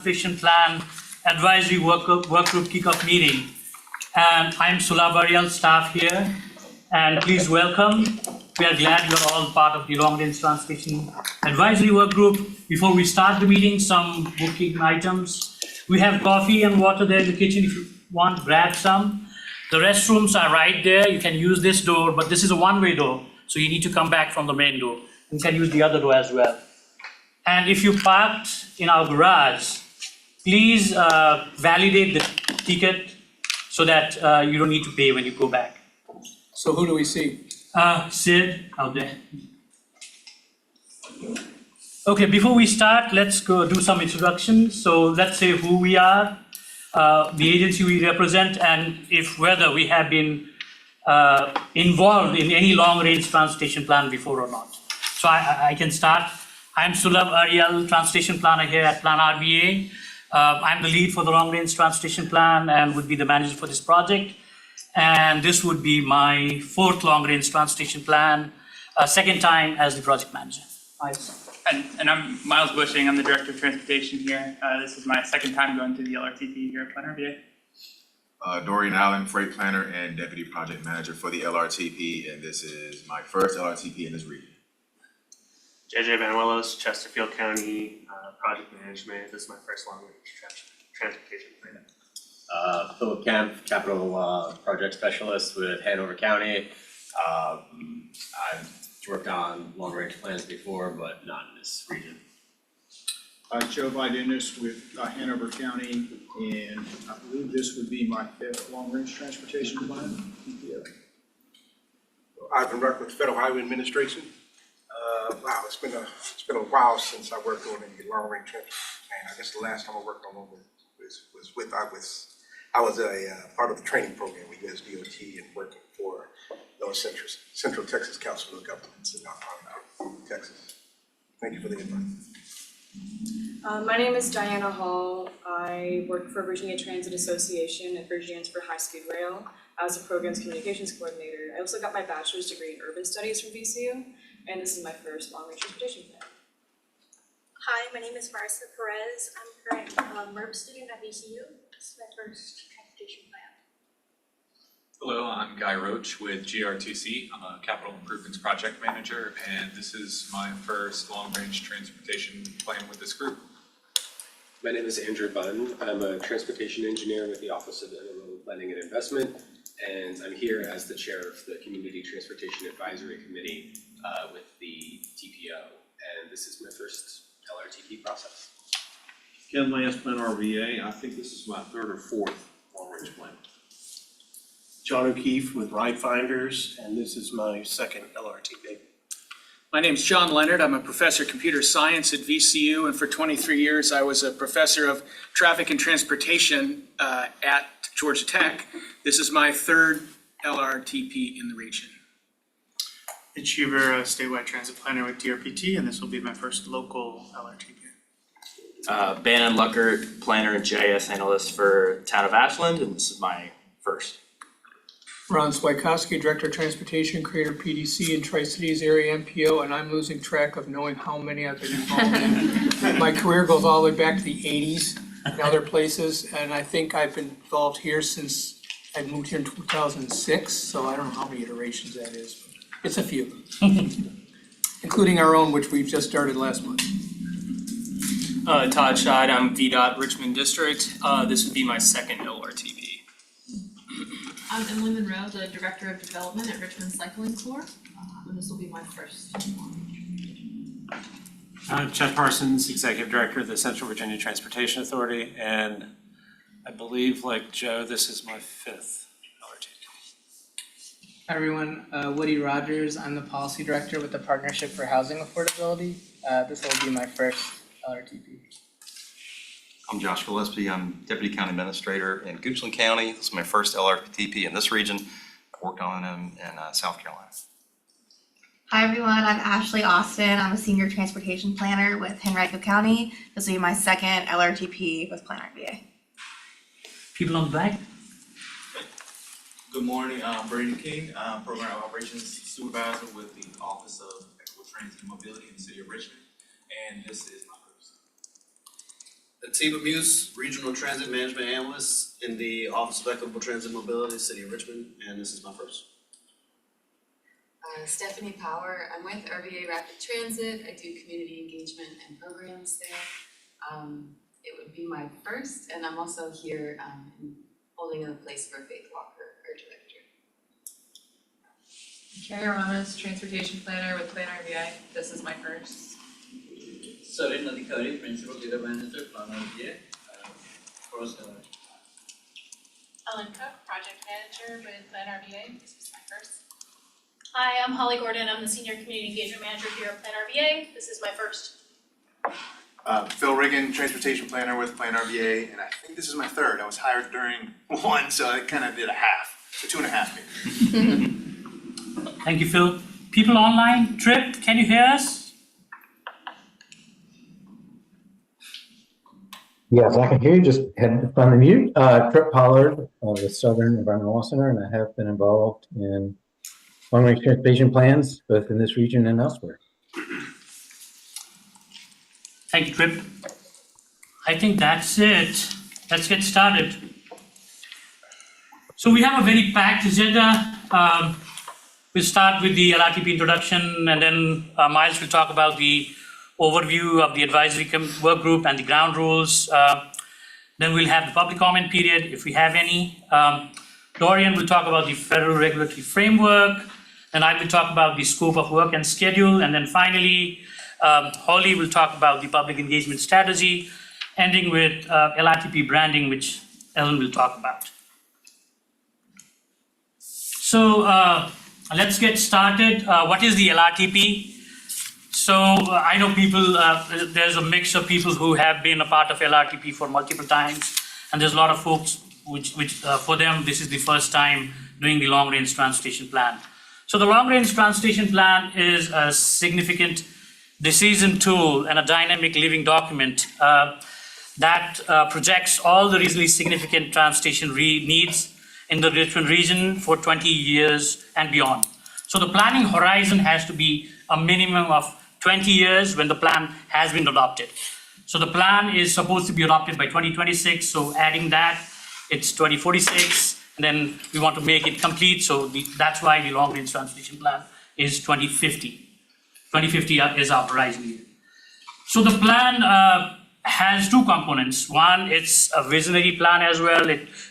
Transportation Plan Advisory Work Group Kickoff meeting. And I'm Sulabh Arial, staff here. And please welcome. We are glad you're all part of the Long Range Transportation Advisory Work Group. Before we start the meeting, some bookkeeping items. We have coffee and water there in the kitchen. If you want, grab some. The restrooms are right there. You can use this door, but this is a one-way door. So you need to come back from the main door. You can use the other door as well. And if you parked in our garage, please validate the ticket so that you don't need to pay when you go back. So who do we see? Sid out there. Okay, before we start, let's go do some introductions. So let's say who we are, the agency we represent, and whether we have been involved in any long-range transportation plan before or not. So I can start. I'm Sulabh Arial, transportation planner here at Plan RVA. I'm the lead for the long-range transportation plan and would be the manager for this project. And this would be my fourth long-range transportation plan, second time as the project manager. And I'm Miles Bushing. I'm the director of transportation here. This is my second time going through the LRTP here at Plan RVA. Dorian Allen, freight planner and deputy project manager for the LRTP, and this is my first LRTP in this region. JJ Vanuelos, Chesterfield County, project management. This is my first long-range transportation plan. Philip Kemp, capital project specialist with Hanover County. I've worked on long-range plans before, but not in this region. Joe Videnis with Hanover County, and I believe this would be my fifth long-range transportation plan. I've been working with Federal Highway Administration. Wow, it's been a while since I worked on a long-range transportation plan. I guess the last time I worked on one I was a part of the training program with USDOT and working for those Central Texas Council of Governments in Texas. Thank you for the invite. My name is Diana Hall. I work for Virginia Transit Association and Virginians for High Speed Rail as a programs communications coordinator. I also got my bachelor's degree in urban studies from VCU, and this is my first long-range transportation plan. Hi, my name is Marissa Perez. I'm current MERB student at VCU. This is my first transportation plan. Hello, I'm Guy Roach with GRTC. I'm a capital improvements project manager, and this is my first long-range transportation plan with this group. My name is Andrew Bunn. I'm a transportation engineer with the Office of Intermodal Planning and Investment, and I'm here as the chair of the Community Transportation Advisory Committee with the TPO, and this is my first LRTP process. Ken Lance, Plan RVA. I think this is my third or fourth long-range plan. John O'Keefe with Ride Finders, and this is my second LRTP. My name's John Leonard. I'm a professor of computer science at VCU, and for 23 years I was a professor of traffic and transportation at Georgia Tech. This is my third LRTP in the region. It's Huber, a statewide transit planner with DRPT, and this will be my first local LRTP. Bannon Luckert, planner and GIS analyst for Town of Ashland, and this is my first. Ron Swikowski, Director of Transportation, Creator PDC in Tri-Cities Area MPO, and I'm losing track of knowing how many I've been involved in. My career goes all the way back to the 80s and other places, and I think I've been involved here since I moved here in 2006, so I don't know how many iterations that is, but it's a few, including our own, which we've just started last month. Todd Scheid, I'm VDOT Richmond District. This would be my second LRTP. I'm Emily Monroe, the Director of Development at Richmond Cycling Corps, and this will be my first one. I'm Chet Parsons, Executive Director of the Central Virginia Transportation Authority, and I believe, like Joe, this is my fifth LRTP. Hi everyone, Woody Rogers. I'm the Policy Director with the Partnership for Housing Affordability. This will be my first LRTP. I'm Josh Gillespie. I'm Deputy County Administrator in Goochland County. This is my first LRTP in this region. I worked on them in South Carolina. Hi everyone, I'm Ashley Austin. I'm a Senior Transportation Planner with Henrico County. This will be my second LRTP with Plan RVA. People on the back? Good morning, I'm Brady King. I'm Program Operations Supervisor with the Office of Equitable Transit and Mobility in the City of Richmond, and this is my first. Atiba Muse, Regional Transit Management Analyst in the Office of Equitable Transit Mobility, City of Richmond, and this is my first. Stephanie Power, I'm with RVA Rapid Transit, I do community engagement and programs there. It would be my first, and I'm also here holding the place for Faith Walker, our director. Carrie Ramos, Transportation Planner with Plan RVI. This is my first. Sorin Adhikari, Principal Data Manager, Plan RVA. First Ellen Cook, Project Manager with Plan RVA. This is my first. Hi, I'm Holly Gordon. I'm the Senior Community Engagement Manager here at Plan RVA. This is my first. Phil Riggin, Transportation Planner with Plan RVA, and I think this is my third. I was hired during one, so I kind of did a half, so 2.5 maybe. Thank you, Phil. People online, Trip, can you hear us? Yes, I can hear you. Just had to find the mute. Trip Pollard with Southern Environmental Law Center, and I have been involved in long-range transportation plans, both in this region and elsewhere. Thank you, Trip. I think that's it. Let's get started. So we have a very packed agenda. We'll start with the LRTP introduction, and then Miles will talk about the overview of the advisory work group and the ground rules. Then we'll have the public comment period, if we have any. Dorian will talk about the federal regulatory framework, and I will talk about the scope of work and schedule, and then finally, Holly will talk about the public engagement strategy, ending with LRTP branding, which Ellen will talk about. So let's get started. What is the LRTP? So I know people, there's a mix of people who have been a part of LRTP for multiple times, and there's a lot of folks which for them, this is the first time doing the long-range transportation plan. So the long-range transportation plan is a significant decision tool and a dynamic living document that projects all the reasonably significant transportation needs in the Richmond region for 20 years and beyond. So the planning horizon has to be a minimum of 20 years when the plan has been adopted. So the plan is supposed to be adopted by 2026, so adding that, it's 2046, and then we want to make it complete, so that's why the long-range transportation plan is 2050. 2050 is our horizon year. So the plan has two components. One, it's a visionary plan as well.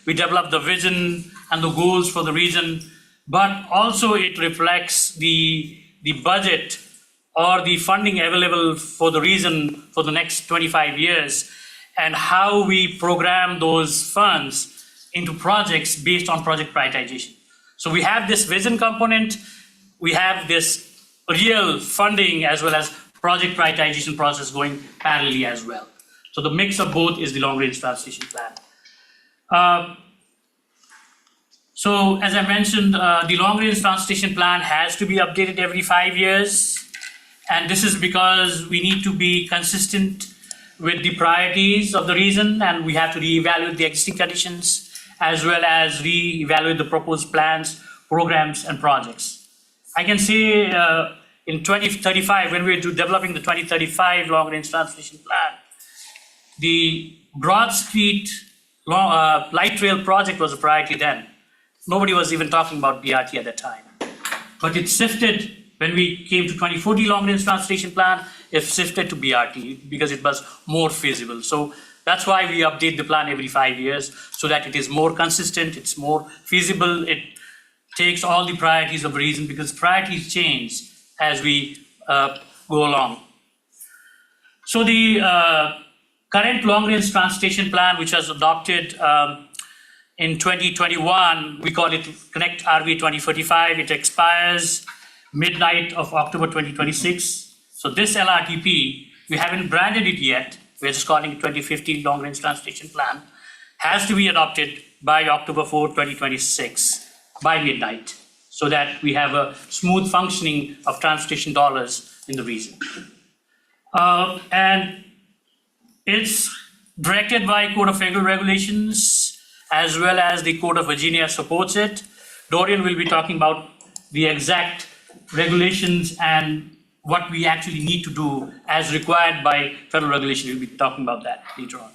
We develop the vision and the goals for the region, but also it reflects the budget or the funding available for the region for the next 25 years and how we program those funds into projects based on project prioritization. So we have this vision component, we have this real funding as well as project prioritization process going parallelly as well. So the mix of both is the long-range transportation plan. So as I mentioned, the long-range transportation plan has to be updated every 5 years. And this is because we need to be consistent with the priorities of the region, and we have to reevaluate the existing conditions as well as reevaluate the proposed plans, programs, and projects. I can say in 2035, when we're developing the 2035 long-range transportation plan, the Broad Street Light Rail project was a priority then. Nobody was even talking about BRT at that time. But it shifted when we came to 2040 long-range transportation plan, it shifted to BRT because it was more feasible. So that's why we update the plan every 5 years so that it is more consistent, it's more feasible, it takes all the priorities of the region because priorities change as we go along. So the current long-range transportation plan, which was adopted in 2021, we call it Connect RV 2045. It expires midnight of October 2026. So this LRTP, we haven't branded it yet. We're just calling it 2050 long-range transportation plan, has to be adopted by October 4, 2026, by midnight, so that we have a smooth functioning of transportation dollars in the region. And it's directed by Code of Federal Regulations, as well as the Code of Virginia supports it. Dorian will be talking about the exact regulations and what we actually need to do as required by federal regulation. We'll be talking about that later on.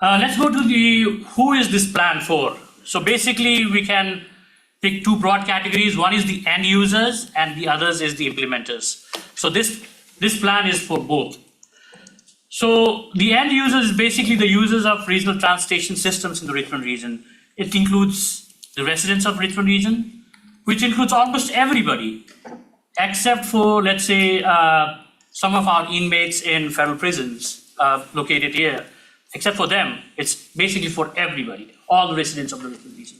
Let's go to who is this plan for? So basically we can pick two broad categories. One is the end users and the others is the implementers. So this plan is for both. So the end users is basically the users of regional transportation systems in the Richmond region. It includes the residents of Richmond region, which includes almost everybody, except for, let's say, some of our inmates in federal prisons located here. Except for them, it's basically for everybody, all the residents of the Richmond region.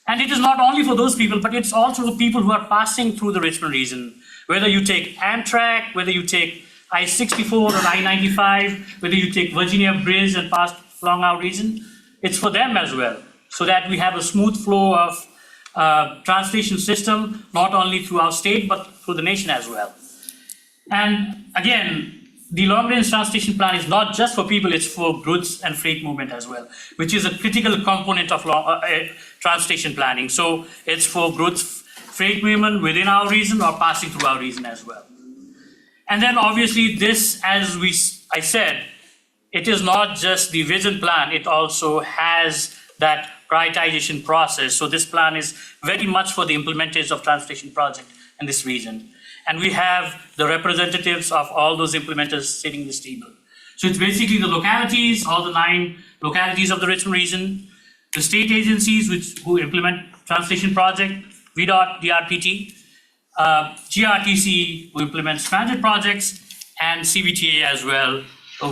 And it is not only for those people, but it's also for people who are passing through the Richmond region. Whether you take Amtrak, whether you take I-64 or I-95, whether you take Virginia Bridge and pass along our region, it's for them as well. So that we have a smooth flow of transportation system, not only through our state, but through the nation as well. And again, the long-range transportation plan is not just for people, it's for goods and freight movement as well, which is a critical component of transportation planning. So it's for goods, freight movement within our region or passing through our region as well. And then obviously this, as I said, it is not just the vision plan, it also has that prioritization process. So this plan is very much for the implementers of transportation project in this region. And we have the representatives of all those implementers sitting in this table. So it's basically the localities, all the 9 localities of the Richmond region, the state agencies who implement transportation project, VDOT, DRPT, GRTC who implements transit projects, and CBTA as well,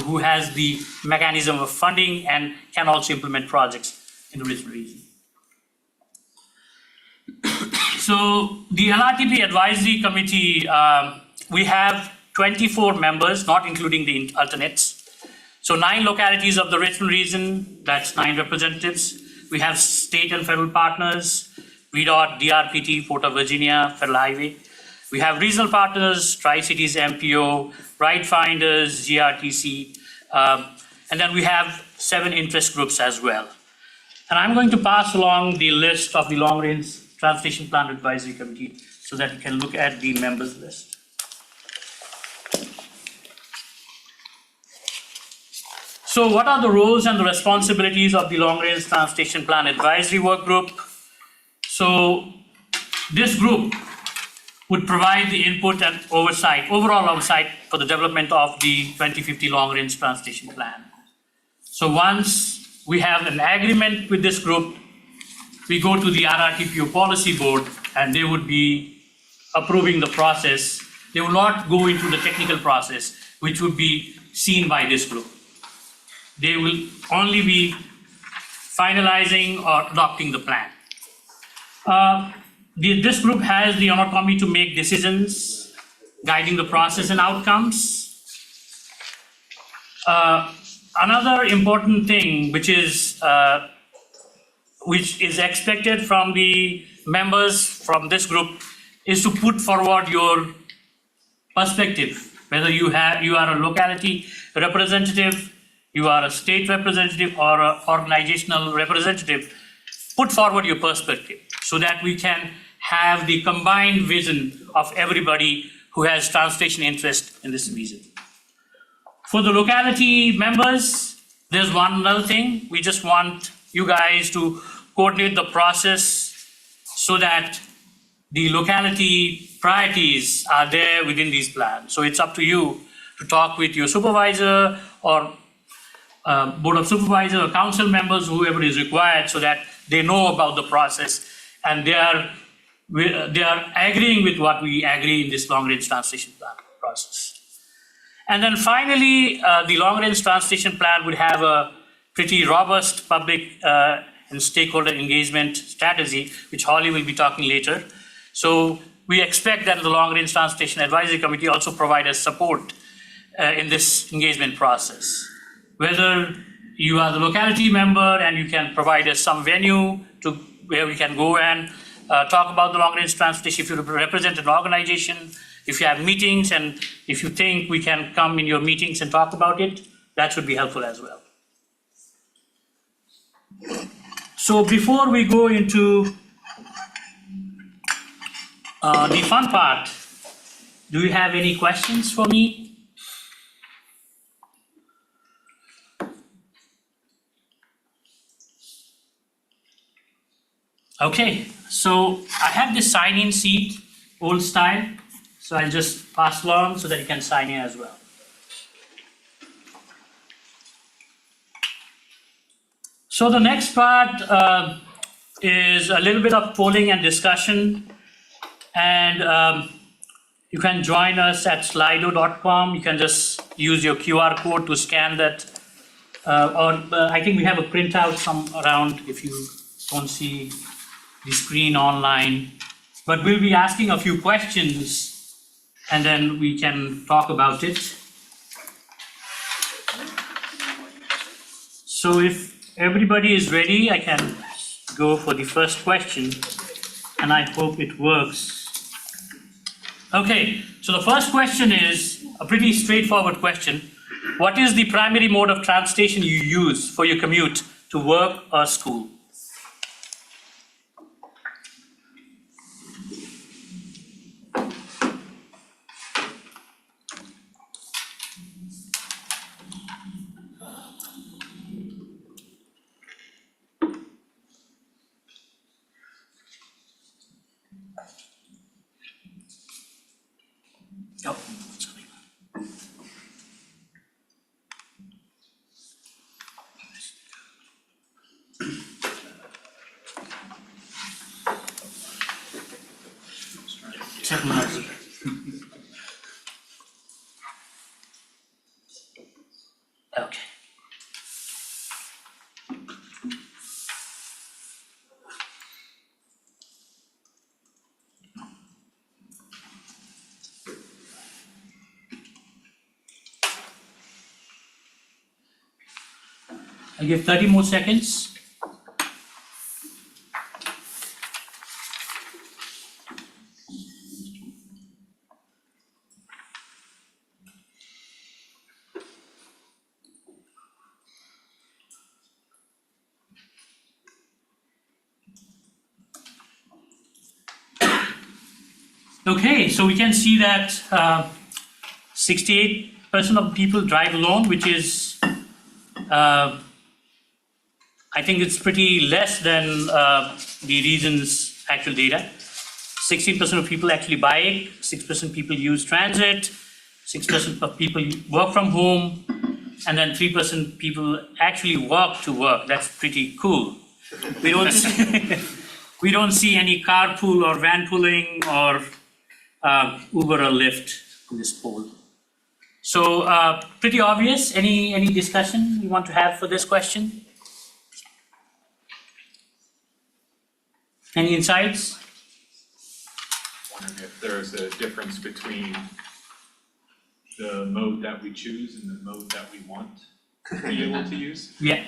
who has the mechanism of funding and can also implement projects in the Richmond region. So the LRTP Advisory Committee, we have 24 members, not including the alternates. So 9 localities of the Richmond region, that's 9 representatives. We have state and federal partners, VDOT, DRPT, Port of Virginia, Federal Highway. We have regional partners, Tri-Cities MPO, Right Finders, GRTC, and then we have 7 interest groups as well. And I'm going to pass along the list of the long-range Transportation Plan Advisory Committee so that you can look at the members list. So what are the roles and the responsibilities of the Long-Range Transportation Plan Advisory Work Group? So this group would provide the input and overall oversight for the development of the 2050 Long-Range Transportation Plan. So once we have an agreement with this group, we go to the LRTP Policy Board and they would be approving the process. They will not go into the technical process, which would be seen by this group. They will only be finalizing or adopting the plan. This group has the autonomy to make decisions, guiding the process and outcomes. Another important thing which is expected from the members from this group is to put forward your perspective, whether you are a locality representative, you are a state representative or an organizational representative, put forward your perspective so that we can have the combined vision of everybody who has transportation interest in this region. For the locality members, there's one other thing. We just want you guys to coordinate the process so that the locality priorities are there within these plans. So it's up to you to talk with your supervisor or board of supervisors or council members, whoever is required, so that they know about the process and they are agreeing with what we agree in this long-range transportation plan process. And then finally, the long-range transportation plan would have a pretty robust public and stakeholder engagement strategy, which Holly will be talking later. So we expect that the Long-Range Transportation Advisory Committee also provide us support in this engagement process. Whether you are the locality member and you can provide us some venue to where we can go and talk about the long-range transportation, if you represent an organization, if you have meetings, and if you think we can come in your meetings and talk about it, that should be helpful as well. So before we go into The fun part. Do you have any questions for me? Okay, so I have this sign-in sheet, old style, so I'll just pass along so that you can sign in as well. So the next part is a little bit of polling and discussion, and you can join us at slido.com. You can just use your QR code to scan that, or I think we have a printout some around if you don't see the screen online, but we'll be asking a few questions and then we can talk about it. So if everybody is ready, I can go for the first question and I hope it works. Okay, so the first question is a pretty straightforward question. What is the primary mode of transportation you use for your commute to work or school? Oh, sorry. Technology. Okay. I give 30 more seconds. Okay, so we can see that 68% of people drive alone, which is, I think it's pretty less than the region's actual data. 16% of people actually bike, 6% people use transit, 6% of people work from home, and then 3% people actually walk to work. That's pretty cool. We don't see, we don't see any carpool or van pooling or Uber or Lyft in this poll. So pretty obvious. Any discussion you want to have for this question? Any insights? Wondering if there's a difference between the mode that we choose and the mode that we want to be able to use. Yeah.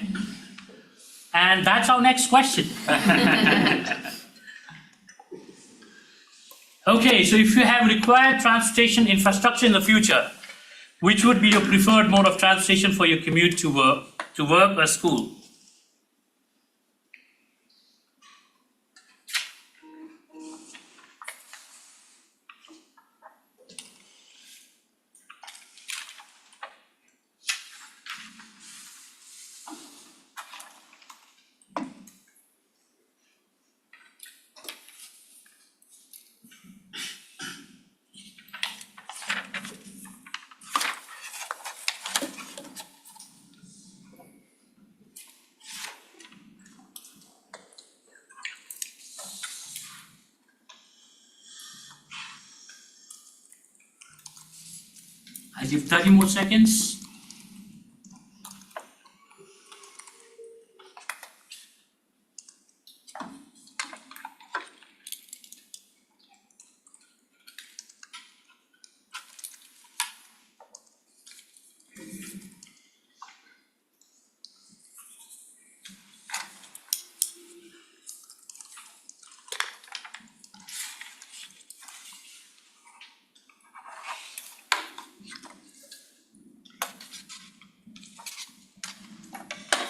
And that's our next question. Okay, so if you have required transportation infrastructure in the future, which would be your preferred mode of transportation for your commute to work or school? I give 30 more seconds.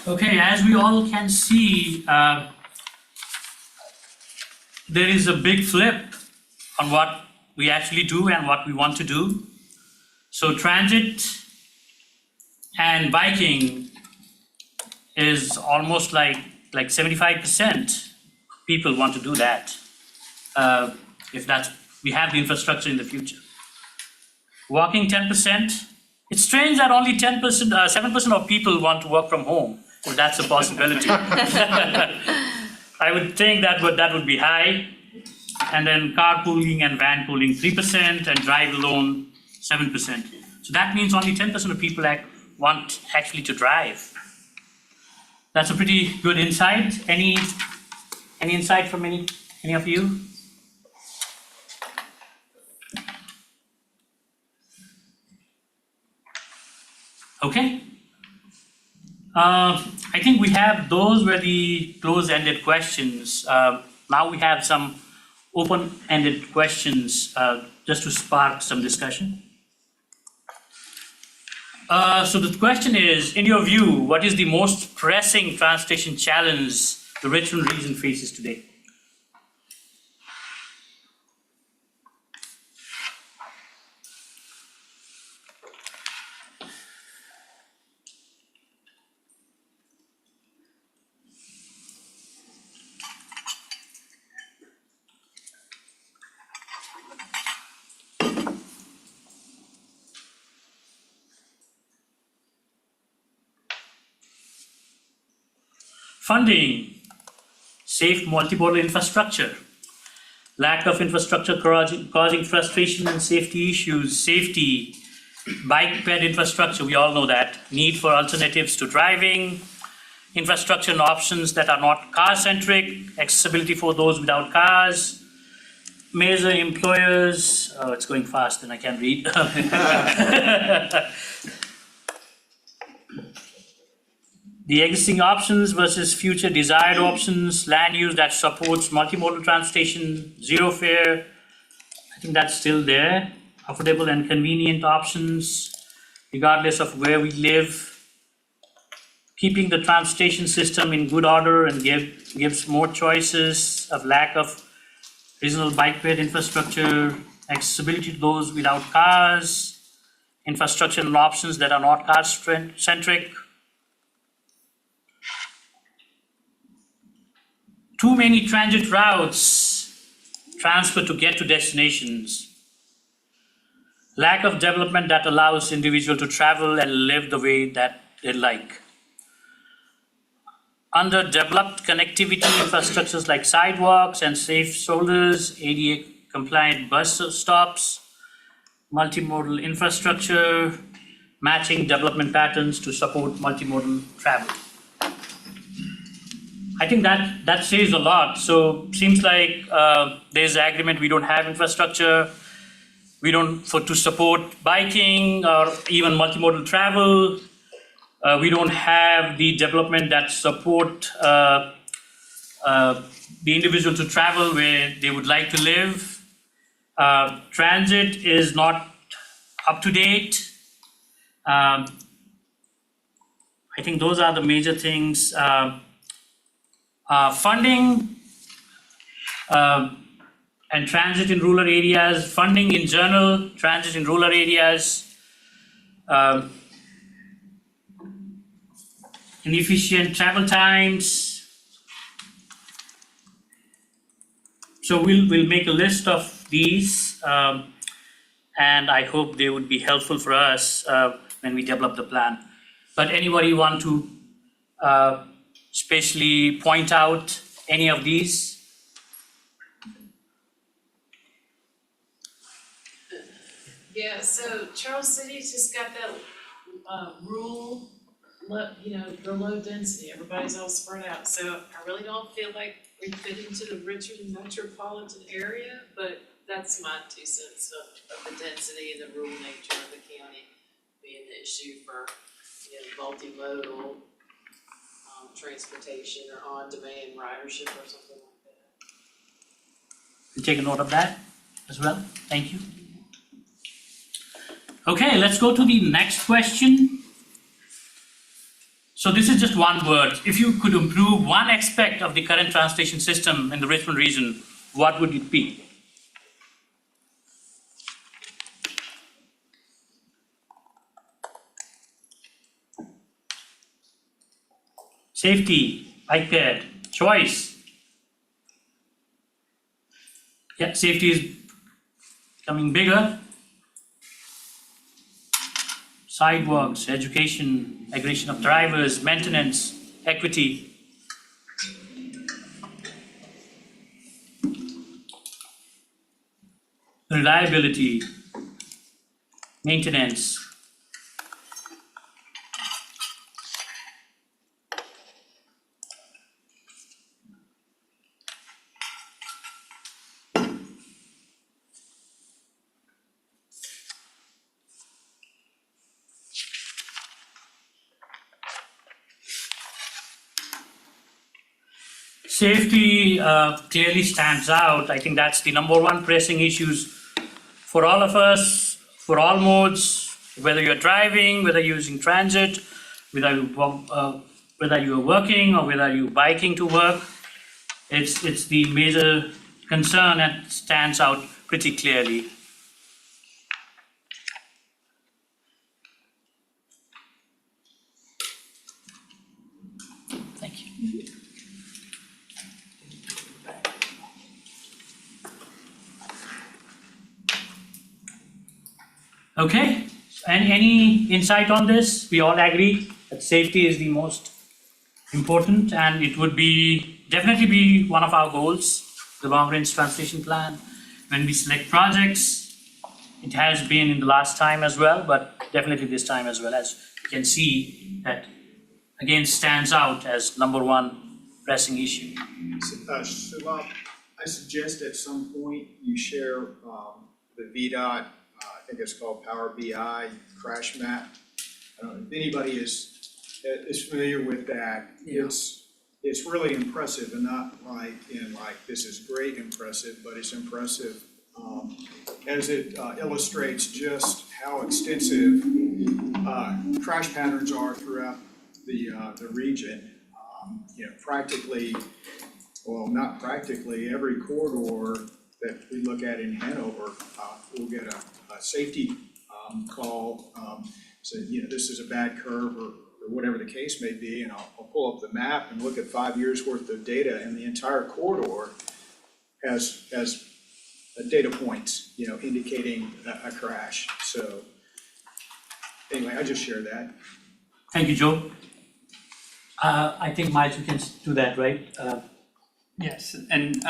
Okay, as we all can see, there is a big flip on what we actually do and what we want to do. So transit and biking is almost like 75% people want to do that. If that's, we have the infrastructure in the future. Walking 10%. It's strange that only 10%, 7% of people want to work from home. Well, that's a possibility. I would think that would be high. And then carpooling and van pooling 3% and drive alone 7%. So that means only 10% of people want actually to drive. That's a pretty good insight. Any insight from any of you? Okay. I think we have, those were the close-ended questions. Now we have some open-ended questions just to spark some discussion. So the question is, in your view, what is the most pressing transportation challenge the Richmond region faces today? Funding, safe multimodal infrastructure, lack of infrastructure causing frustration and safety issues, safety, bike ped infrastructure, we all know that, need for alternatives to driving, infrastructure and options that are not car-centric, accessibility for those without cars, major employers, oh, it's going fast and I can't read. The existing options versus future desired options, land use that supports multimodal transportation, zero fare, I think that's still there. Affordable and convenient options, regardless of where we live. Keeping the transportation system in good order and gives more choices of lack of regional bike ped infrastructure, accessibility to those without cars, infrastructure and options that are not car-centric. Too many transit routes transfer to get to destinations. Lack of development that allows individuals to travel and live the way that they like. Underdeveloped connectivity infrastructures like sidewalks and safe shoulders, ADA compliant bus stops, multimodal infrastructure, matching development patterns to support multimodal travel. I think that says a lot. So seems like there's agreement we don't have infrastructure, we don't to support biking or even multimodal travel. We don't have the development that support the individual to travel where they would like to live. Transit is not up to date. I think those are the major things. Funding and transit in rural areas, funding in general, transit in rural areas, inefficient travel times. So we'll make a list of these, and I hope they would be helpful for us when we develop the plan. But anybody want to especially point out any of these? Yeah, so Charles City's just got that rural, the low density, everybody's all spread out. So I really don't feel like we fit into the Richmond metropolitan area, but that's my 2 cents of the density and the rural nature of the county being the issue for, multimodal transportation or on-demand ridership or something like that. We'll take a note of that as well. Thank you. Okay, let's go to the next question. So this is just one word. If you could improve one aspect of the current transportation system in the Richmond region, what would it be? Safety, iPad, choice. Yeah, safety is becoming bigger. Sidewalks, education, migration of drivers, maintenance, equity. Reliability, maintenance. Safety clearly stands out. I think that's the number one pressing issues for all of us, for all modes, whether you're driving, whether you're using transit, whether you're working or whether you're biking to work. It's the major concern that stands out pretty clearly. Thank you. Okay, and any insight on this? We all agree that safety is the most important, and it would definitely be one of our goals, the long range transportation plan. When we select projects, it has been in the last time as well, but definitely this time as well, as you can see that again stands out as number one pressing issue. Sulab, I suggest at some point you share the VDOT, I think it's called Power BI crash map. I don't know if anybody is familiar with that. Yeah. It's really impressive, and not like this is great impressive, but it's impressive as it illustrates just how extensive crash patterns are throughout the region. Practically, well, not practically, every corridor that we look at in Hanover, we'll get a safety call. So, this is a bad curve or whatever the case may be, and I'll pull up the map and look at 5 years worth of data, and the entire corridor has data points, indicating a crash. So anyway, I just share that. Thank you, Joe. I think Miles, you can do that, right? Yes, and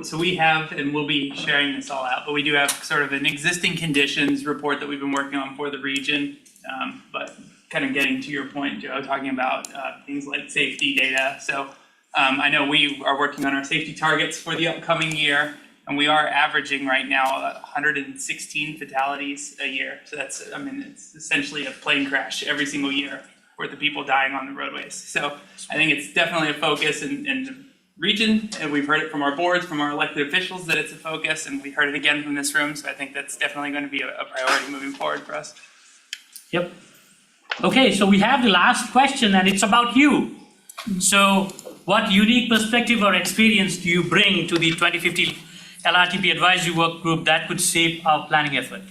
so we have, and we'll be sharing this all out, but we do have sort of an existing conditions report that we've been working on for the region. But kind of getting to your point, Joe, talking about things like safety data. So I know we are working on our safety targets for the upcoming year, and we are averaging right now 116 fatalities a year. So it's essentially a plane crash every single year worth of people dying on the roadways. So I think it's definitely a focus in the region, and we've heard it from our boards, from our elected officials, that it's a focus, and we heard it again from this room. So I think that's definitely going to be a priority moving forward for us. Yep. Okay, so we have the last question, and it's about you. So what unique perspective or experience do you bring to the 2050 LRTP advisory work group that could shape our planning effort?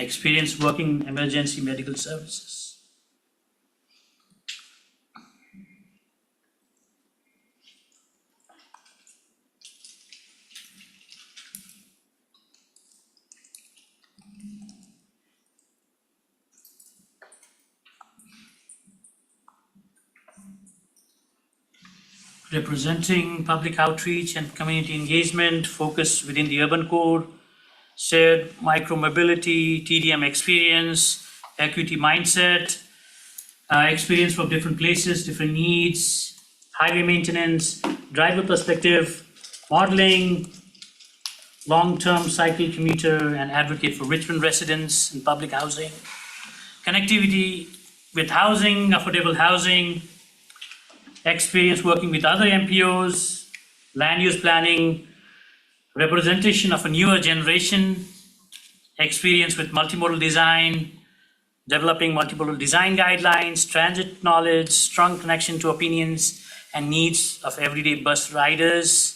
Experience working in emergency medical services. Representing public outreach and community engagement, focus within the urban core, shared micro-mobility, TDM experience, equity mindset, experience from different places, different needs, highway maintenance, driver perspective, modeling, long-term cycle commuter, and advocate for Richmond residents and public housing, connectivity with housing, affordable housing, experience working with other MPOs, land use planning, representation of a newer generation, experience with multimodal design, developing multimodal design guidelines, transit knowledge, strong connection to opinions and needs of everyday bus riders,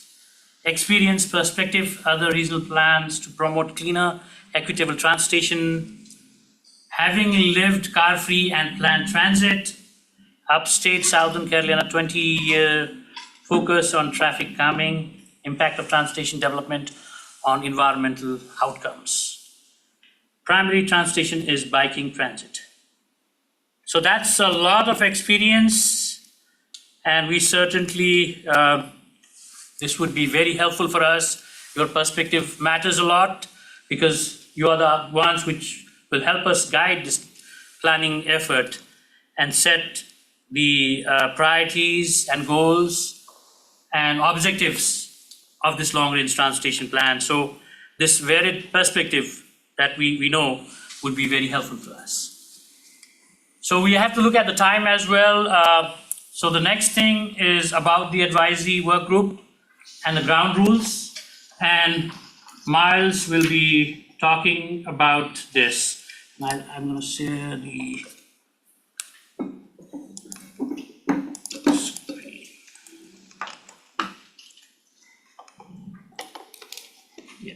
experience, perspective, other regional plans to promote cleaner, equitable transportation, having lived car-free and planned transit, upstate Southern Carolina 20-year focus on traffic calming, impact of transportation development on environmental outcomes. Primary transportation is biking transit. So that's a lot of experience, and we certainly, this would be very helpful for us. Your perspective matters a lot because you are the ones which will help us guide this planning effort and set the priorities and goals and objectives of this long-range transportation plan. So this varied perspective that we know would be very helpful for us. So we have to look at the time as well. So the next thing is about the advisory work group and the ground rules. And Miles will be talking about this. I'm going to share the screen. Yeah.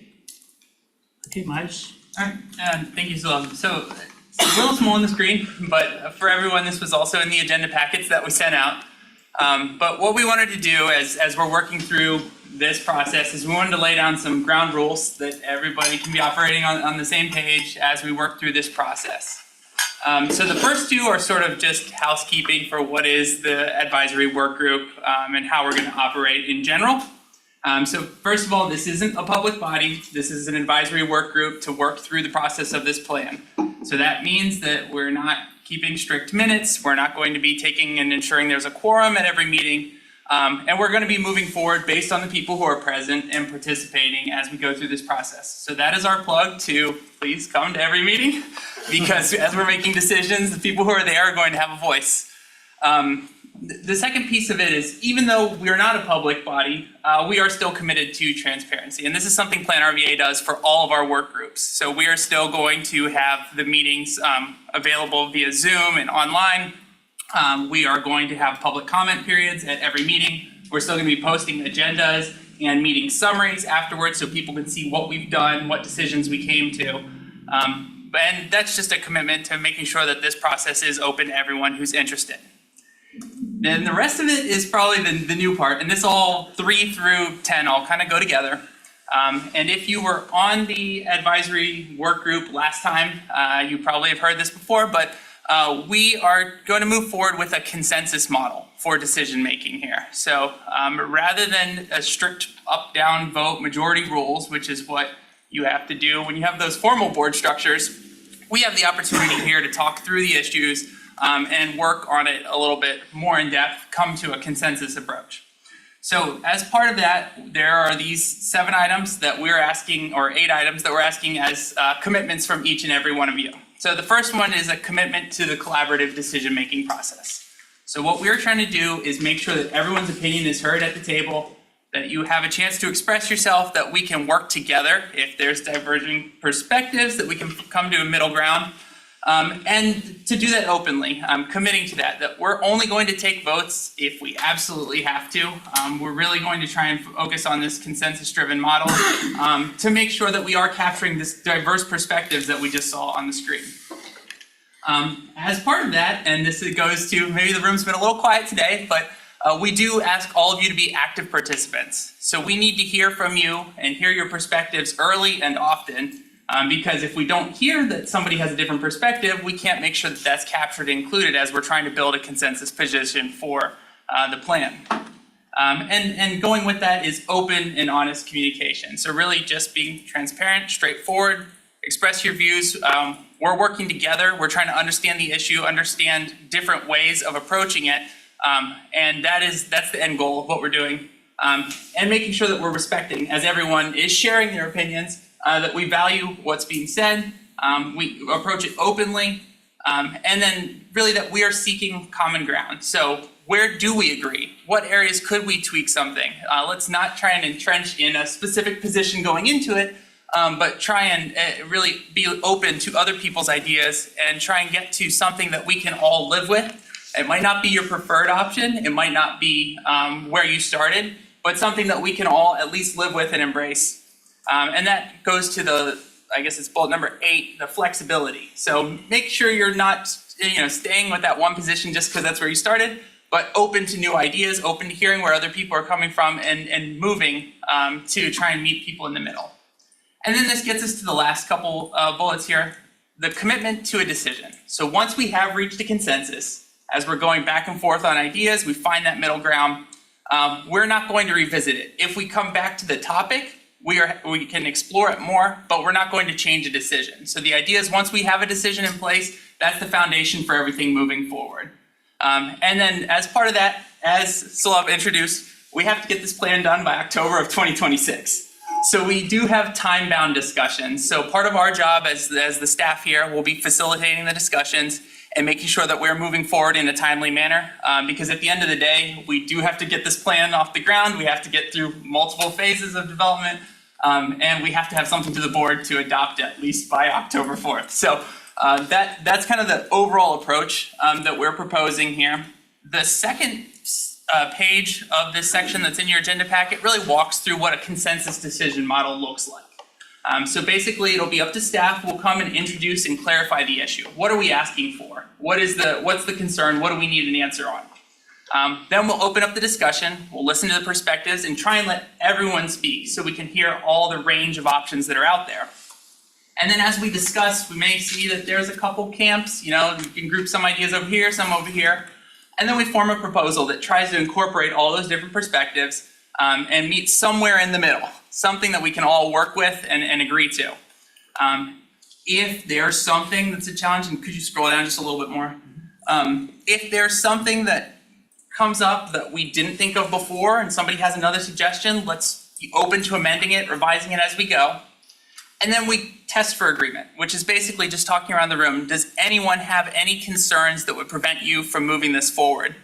Okay, Miles. All right, thank you, Salam. So it's a little small on the screen, but for everyone, this was also in the agenda packets that we sent out. But what we wanted to do as we're working through this process is we wanted to lay down some ground rules that everybody can be operating on the same page as we work through this process. So the first two are sort of just housekeeping for what is the advisory work group and how we're going to operate in general. So first of all, this isn't a public body. This is an advisory work group to work through the process of this plan. So that means that we're not keeping strict minutes. We're not going to be taking and ensuring there's a quorum at every meeting. And we're going to be moving forward based on the people who are present and participating as we go through this process. So that is our plug to please come to every meeting, because as we're making decisions, the people who are there are going to have a voice. The second piece of it is, even though we're not a public body, we are still committed to transparency. And this is something Plan RVA does for all of our work groups. So we are still going to have the meetings available via Zoom and online. We are going to have public comment periods at every meeting. We're still going to be posting agendas and meeting summaries afterwards so people can see what we've done, what decisions we came to. And that's just a commitment to making sure that this process is open to everyone who's interested. Then the rest of it is probably the new part, and this all 3 through 10 all kind of go together. And if you were on the advisory work group last time, you probably have heard this before, but we are going to move forward with a consensus model for decision making here. So rather than a strict up-down vote majority rules, which is what you have to do when you have those formal board structures, we have the opportunity here to talk through the issues and work on it a little bit more in depth, come to a consensus approach. So as part of that, there are these 7 items that we're asking, or 8 items that we're asking as commitments from each and every one of you. So the first one is a commitment to the collaborative decision-making process. So what we're trying to do is make sure that everyone's opinion is heard at the table, that you have a chance to express yourself, that we can work together if there's diverging perspectives, that we can come to a middle ground. And to do that openly, committing to that we're only going to take votes if we absolutely have to. We're really going to try and focus on this consensus-driven model to make sure that we are capturing this diverse perspectives that we just saw on the screen. As part of that, and this goes to, maybe the room's been a little quiet today, but we do ask all of you to be active participants. So we need to hear from you and hear your perspectives early and often. Because if we don't hear that somebody has a different perspective, we can't make sure that that's captured and included as we're trying to build a consensus position for the plan. And going with that is open and honest communication. So really just being transparent, straightforward, express your views. We're working together. We're trying to understand the issue, understand different ways of approaching it. And that's the end goal of what we're doing. And making sure that we're respecting, as everyone is sharing their opinions, that we value what's being said, we approach it openly, and then really that we are seeking common ground. So where do we agree? What areas could we tweak something? Let's not try and entrench in a specific position going into it, but try and really be open to other people's ideas and try and get to something that we can all live with. It might not be your preferred option, it might not be where you started, but something that we can all at least live with and embrace. And that goes to I guess it's bullet number 8, the flexibility. So make sure you're not staying with that one position just because that's where you started, but open to new ideas, open to hearing where other people are coming from and moving to try and meet people in the middle. And then this gets us to the last couple bullets here, the commitment to a decision. So once we have reached a consensus, as we're going back and forth on ideas, we find that middle ground, we're not going to revisit it. If we come back to the topic, we can explore it more, but we're not going to change a decision. So the idea is once we have a decision in place, that's the foundation for everything moving forward. And then as part of that, as Sulab introduced, we have to get this plan done by October of 2026. So we do have time-bound discussions. So part of our job as the staff here will be facilitating the discussions and making sure that we're moving forward in a timely manner. Because at the end of the day, we do have to get this plan off the ground. We have to get through multiple phases of development. And we have to have something to the board to adopt at least by October 4th. So that's kind of the overall approach that we're proposing here. The second page of this section that's in your agenda packet really walks through what a consensus decision model looks like. So basically, it'll be up to staff. We'll come and introduce and clarify the issue. What are we asking for? What's the concern? What do we need an answer on? Then we'll open up the discussion. We'll listen to the perspectives and try and let everyone speak so we can hear all the range of options that are out there. And then as we discuss, we may see that there's a couple camps. You can group some ideas over here, some over here. And then we form a proposal that tries to incorporate all those different perspectives and meet somewhere in the middle, something that we can all work with and agree to. If there's something that's a challenge, and could you scroll down just a little bit more? If there's something that comes up that we didn't think of before and somebody has another suggestion, let's be open to amending it, revising it as we go. And then we test for agreement, which is basically just talking around the room. Does anyone have any concerns that would prevent you from moving this forward?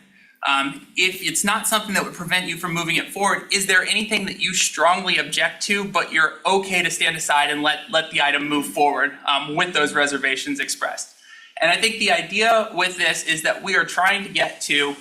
If it's not something that would prevent you from moving it forward, is there anything that you strongly object to, but you're okay to stand aside and let the item move forward with those reservations expressed? And I think the idea with this is that we are trying to get to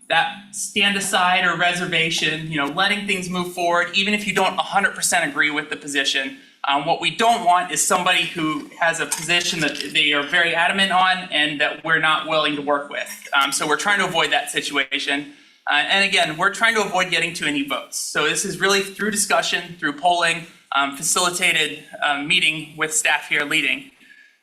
that stand aside or reservation, letting things move forward, even if you don't 100% agree with the position. What we don't want is somebody who has a position that they are very adamant on and that we're not willing to work with. So we're trying to avoid that situation. And again, we're trying to avoid getting to any votes. So this is really through discussion, through polling, facilitated meeting with staff here leading.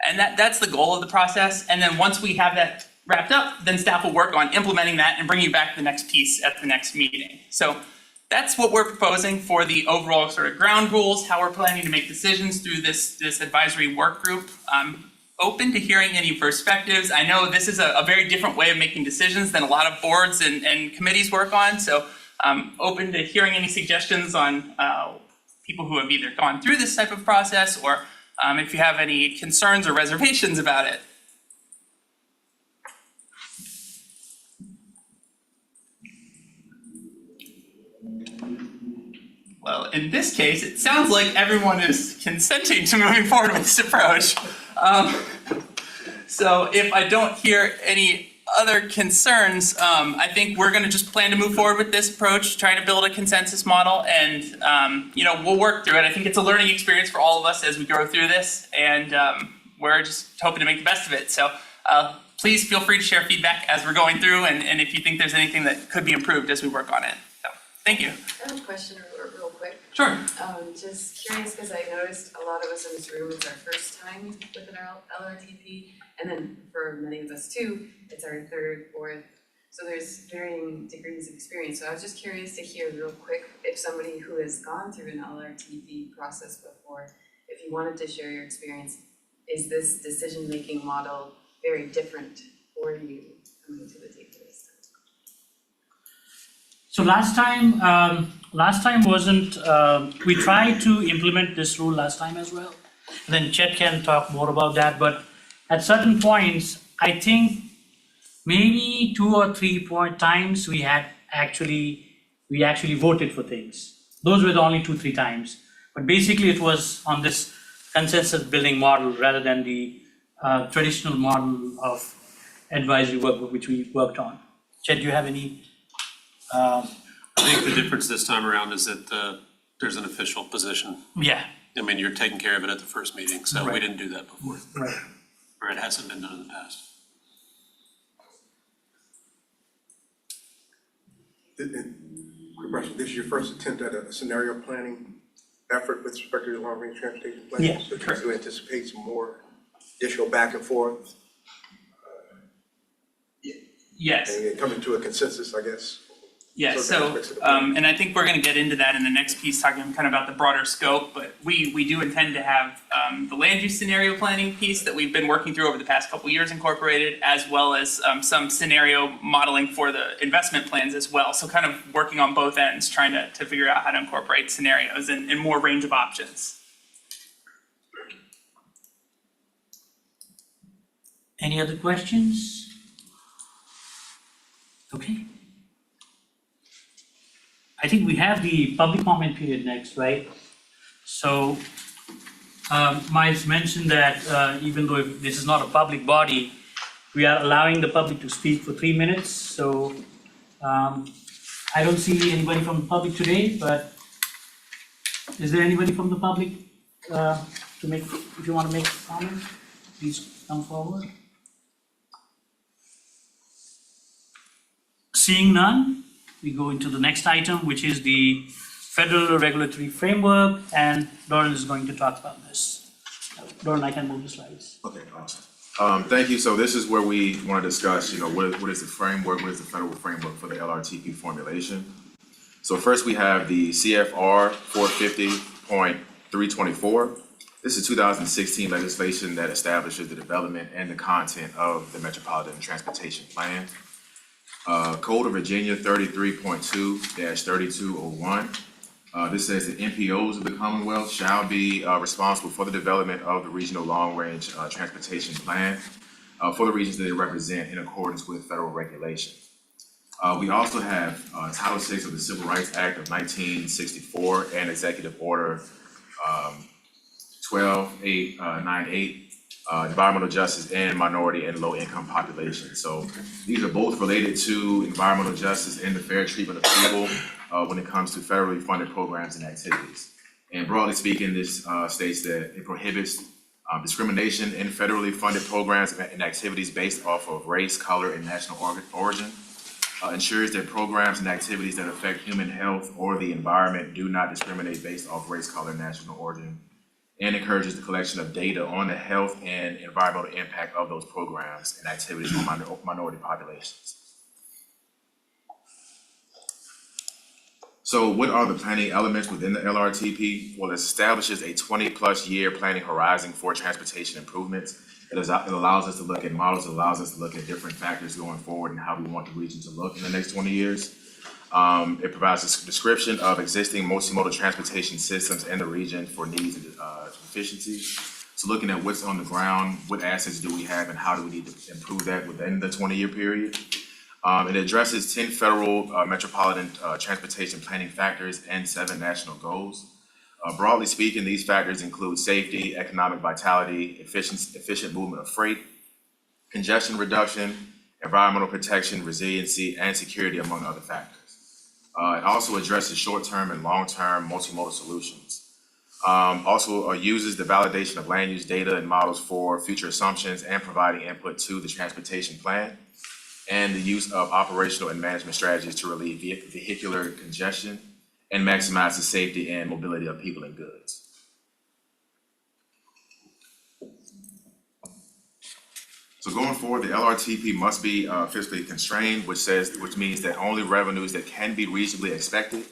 And that's the goal of the process. And then once we have that wrapped up, then staff will work on implementing that and bringing back the next piece at the next meeting. So that's what we're proposing for the overall sort of ground rules, how we're planning to make decisions through this advisory work group. I'm open to hearing any perspectives. I know this is a very different way of making decisions than a lot of boards and committees work on. So I'm open to hearing any suggestions on people who have either gone through this type of process or if you have any concerns or reservations about it. Well, in this case, it sounds like everyone is consenting to moving forward with this approach. So if I don't hear any other concerns, I think we're going to just plan to move forward with this approach, trying to build a consensus model, and we'll work through it. I think it's a learning experience for all of us as we go through this, and we're just hoping to make the best of it. So please feel free to share feedback as we're going through, and if you think there's anything that could be improved as we work on it. So thank you. I have a question real quick. Sure. Just curious because I noticed a lot of us in this room, it's our first time with an LRTP, and then for many of us too, it's our third, fourth. So there's varying degrees of experience. So I was just curious to hear real quick if somebody who has gone through an LRTP process before, if you wanted to share your experience, is this decision-making model very different for you coming to the table this time? So last time wasn't, we tried to implement this rule last time as well. And then Chet can talk more about that, but at certain points, I think maybe 2 or 3 times we actually voted for things. Those were the only 2-3 times. But basically it was on this consensus building model rather than the traditional model of advisory workbook which we worked on. Chet, do you have any? I think the difference this time around is that there's an official position. Yeah. I mean, you're taking care of it at the first meeting, so we Right. didn't do that before. Right. Or it hasn't been done in the past. Quick question, this is your first attempt at a scenario planning effort with respect to the long-range transportation plan? Yeah, So do you anticipate some more additional back and forth? Yes. And coming to a consensus, I guess? Yeah, Certain so, aspects of the plan? and I think we're gonna get into that in the next piece, talking kind of about the broader scope, but we do intend to have, the land use scenario planning piece that we've been working through over the past couple years incorporated, as well as, some scenario modeling for the investment plans as well. So kind of working on both ends, trying to figure out how to incorporate scenarios and more range of options. Any other questions? Okay. I think we have the public comment period next, right? So, Miles mentioned that even though this is not a public body, we are allowing the public to speak for 3 minutes. So, I don't see anybody from the public today, but is there anybody from the public to make, if you want to make a comment, please come forward. Seeing none, we go into the next item, which is the federal regulatory framework, and Doran is going to talk about this. Doran, I can move the slides. Okay, awesome. Thank you. So this is where we want to discuss, what is the framework, what is the federal framework for the LRTP formulation? So first we have the CFR 450.324. This is 2016 legislation that establishes the development and the content of the Metropolitan Transportation Plan. Code of Virginia 33.2-3201. This says that NPOs of the Commonwealth shall be responsible for the development of the regional long-range transportation plan for the regions that they represent in accordance with federal regulation. We also have Title VI of the Civil Rights Act of 1964 and Executive Order 12898. Environmental justice and minority and low-income populations. So these are both related to environmental justice and the fair treatment of people when it comes to federally funded programs and activities. And broadly speaking, this states that it prohibits discrimination in federally funded programs and activities based off of race, color, and national origin, ensures that programs and activities that affect human health or the environment do not discriminate based off race, color, and national origin, and encourages the collection of data on the health and environmental impact of those programs and activities on minority populations. So what are the planning elements within the LRTP? Well, it establishes a 20-plus year planning horizon for transportation improvements. It allows us to look at models, it allows us to look at different factors going forward and how we want the region to look in the next 20 years. It provides a description of existing multimodal transportation systems in the region for needs and efficiencies. So looking at what's on the ground, what assets do we have, and how do we need to improve that within the 20-year period. It addresses 10 federal metropolitan transportation planning factors and 7 national goals. Broadly speaking, these factors include safety, economic vitality, efficient movement of freight, congestion reduction, environmental protection, resiliency, and security, among other factors. It also addresses short-term and long-term multimodal solutions. Also uses the validation of land use data and models for future assumptions and providing input to the transportation plan, and the use of operational and management strategies to relieve vehicular congestion and maximize the safety and mobility of people and goods. So going forward, the LRTP must be fiscally constrained, which means that only revenues that can be reasonably expected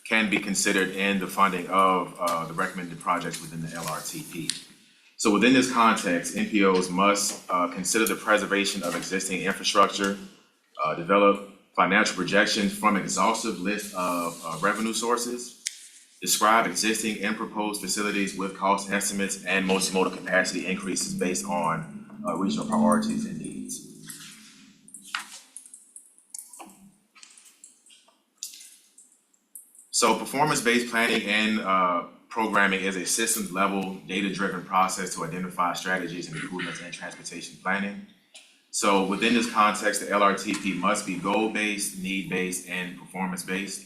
can be considered in the funding of the recommended projects within the LRTP. So within this context, NPOs must consider the preservation of existing infrastructure, develop financial projections from an exhaustive list of revenue sources, describe existing and proposed facilities with cost estimates and multimodal capacity increases based on regional priorities and needs. So performance-based planning and programming is a systems-level, data-driven process to identify strategies and improvements in transportation planning. So within this context, the LRTP must be goal-based, need-based, and performance-based.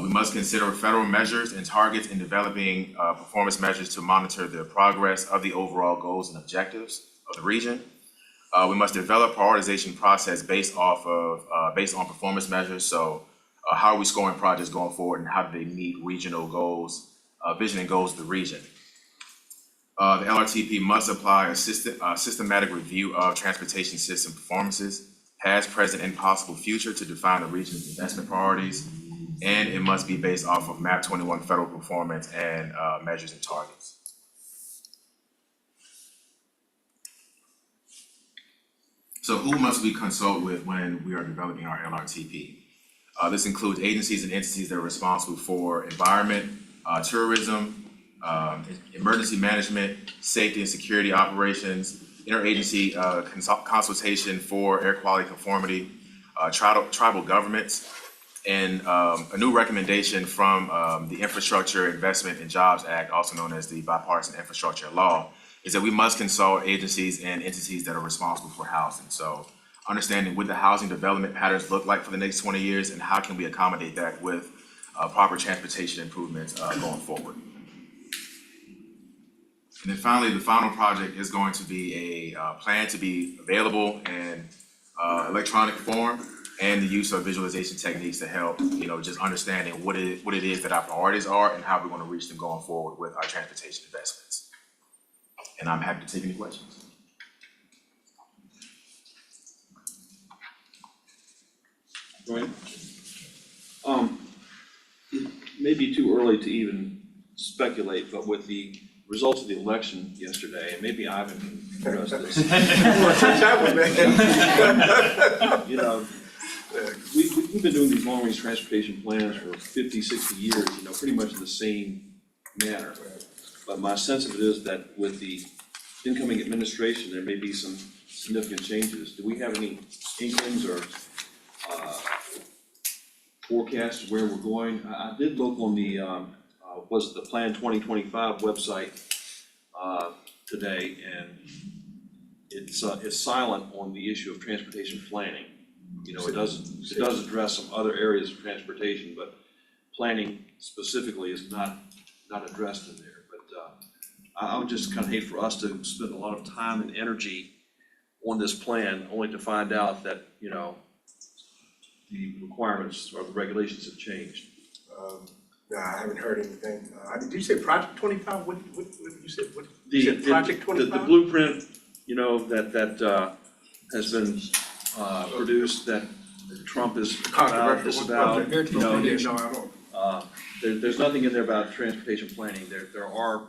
We must consider federal measures and targets in developing performance measures to monitor the progress of the overall goals and objectives of the region. We must develop prioritization process based on performance measures. So how are we scoring projects going forward, and how do they meet regional goals, vision and goals of the region? The LRTP must apply a systematic review of transportation system performances, past, present, and possible future, to define the region's investment priorities. And it must be based off of MAP 21 federal performance and measures and targets. So who must we consult with when we are developing our LRTP? This includes agencies and entities that are responsible for environment, tourism, emergency management, safety and security operations, interagency consultation for air quality conformity, tribal governments, and a new recommendation from the Infrastructure Investment and Jobs Act, also known as the Bipartisan Infrastructure Law, is that we must consult agencies and entities that are responsible for housing. So understanding what the housing development patterns look like for the next 20 years and how can we accommodate that with proper transportation improvements going forward. And then finally, the final project is going to be a plan to be available in electronic form, and the use of visualization techniques to help, just understanding what it is that our priorities are and how we're going to reach them going forward with our transportation investments. And I'm happy to take any questions. Right. It may be too early to even speculate, but with the results of the election yesterday, and maybe Ivan can address this. We've been doing these long-range transportation plans for 50, 60 years, pretty much in the same manner. But my sense of it is that with the incoming administration, there may be some significant changes. Do we have any inklings or forecasts of where we're going? I did look on the, the Plan 2025 website today, and it's silent on the issue of transportation planning. It does address some other areas of transportation, but planning specifically is not addressed in there. But I would just kind of hate for us to spend a lot of time and energy on this plan only to find out that, the requirements or the regulations have changed. No, I haven't heard anything. Did you say Project 25? What you said? What? The Project 25? The blueprint, that has been produced that Trump is disavowed. There's nothing in there about transportation planning. There are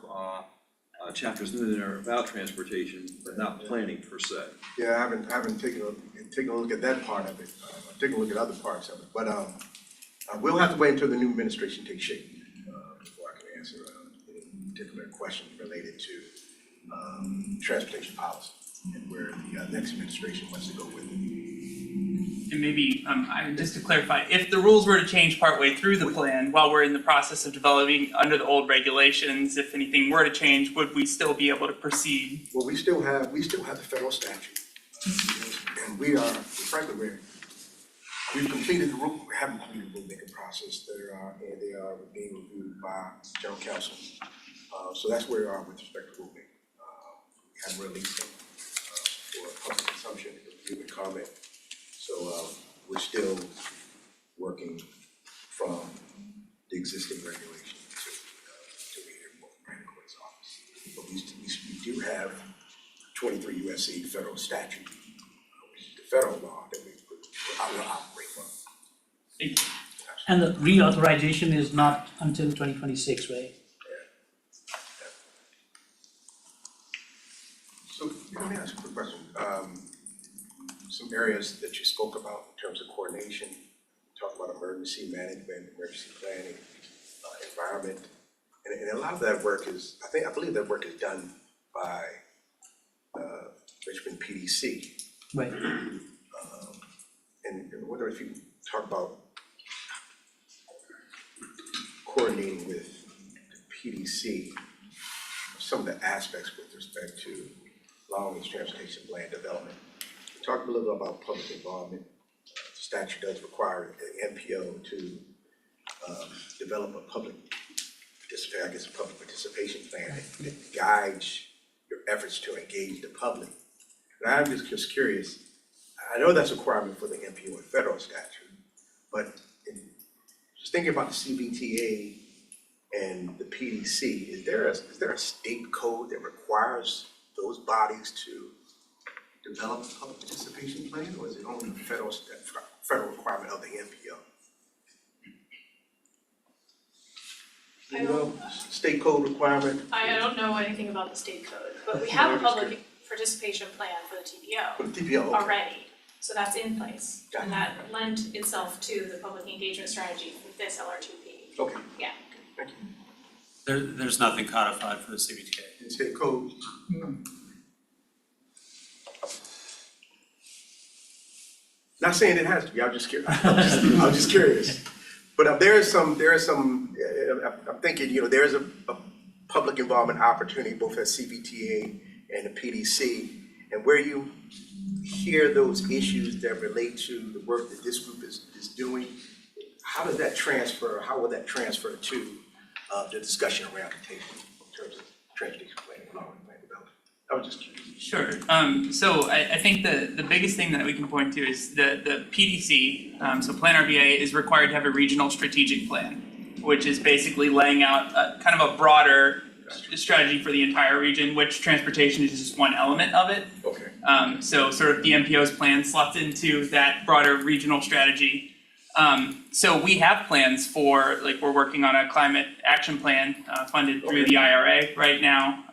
chapters in there about transportation, but not planning per se. Yeah, I haven't taken a look at that part of it. I've taken a look at other parts of it, but we'll have to wait until the new administration takes shape before I can answer any particular questions related to transportation policy and where the next administration wants to go with it. And maybe, just to clarify, if the rules were to change partway through the plan while we're in the process of developing under the old regulations, if anything were to change, would we still be able to proceed? Well, we still have the federal statute, and frankly, we've completed the rule. We haven't completed the rulemaking process. They are being reviewed by general counsel. So that's where we are with respect to rulemaking. We haven't released them for public consumption, review and comment. So we're still working from the existing regulation to be here from Brandon Court's office. But we do have 23 U.S.C. federal statute, which is the federal law that we will operate from. And the reauthorization is not until 2026, right? So let me ask a quick question. Some areas that you spoke about in terms of coordination, talk about emergency management, emergency planning, environment, and a lot of that work is, I believe that work is done by Richmond PDC. Right. And I wonder if you can talk about coordinating with the PDC, some of the aspects with respect to long-range transportation plan development. We talked a little bit about public involvement. The statute does require the MPO to develop a public participation plan that guides your efforts to engage the public. And I'm just curious, I know that's a requirement for the MPO and federal statute, but just thinking about the CBTA and the PDC, is there a state code that requires those bodies to develop a public participation plan, or is it only a federal requirement of the MPO? You know, state code requirement? I don't know anything about the state code, but we have a public participation plan for the TPO. For the TPO, okay. Already, so that's in place. Got it. And that lent itself to the public engagement strategy for this LRTP. Okay. Yeah. Thank you. There's nothing codified for the CBTA. In state code? Not saying it has to be, I'm just curious. I'm just curious. But there is some, I'm thinking, you know, there's a public involvement opportunity both at CBTA and the PDC, and where you hear those issues that relate to the work that this group is doing, how does that transfer, how will that transfer to the discussion around the table in terms of transportation planning and long-range plan development? I was just curious. Sure. So I think the biggest thing that we can point to is the PDC, so Plan RVA is required to have a regional strategic plan, which is basically laying out kind of a broader strategy for the entire region, which transportation is just one element of it. Okay. So sort of the MPO's plan slots into that broader regional strategy. So we have plans for, like, we're working on a climate action plan funded through the IRA right now.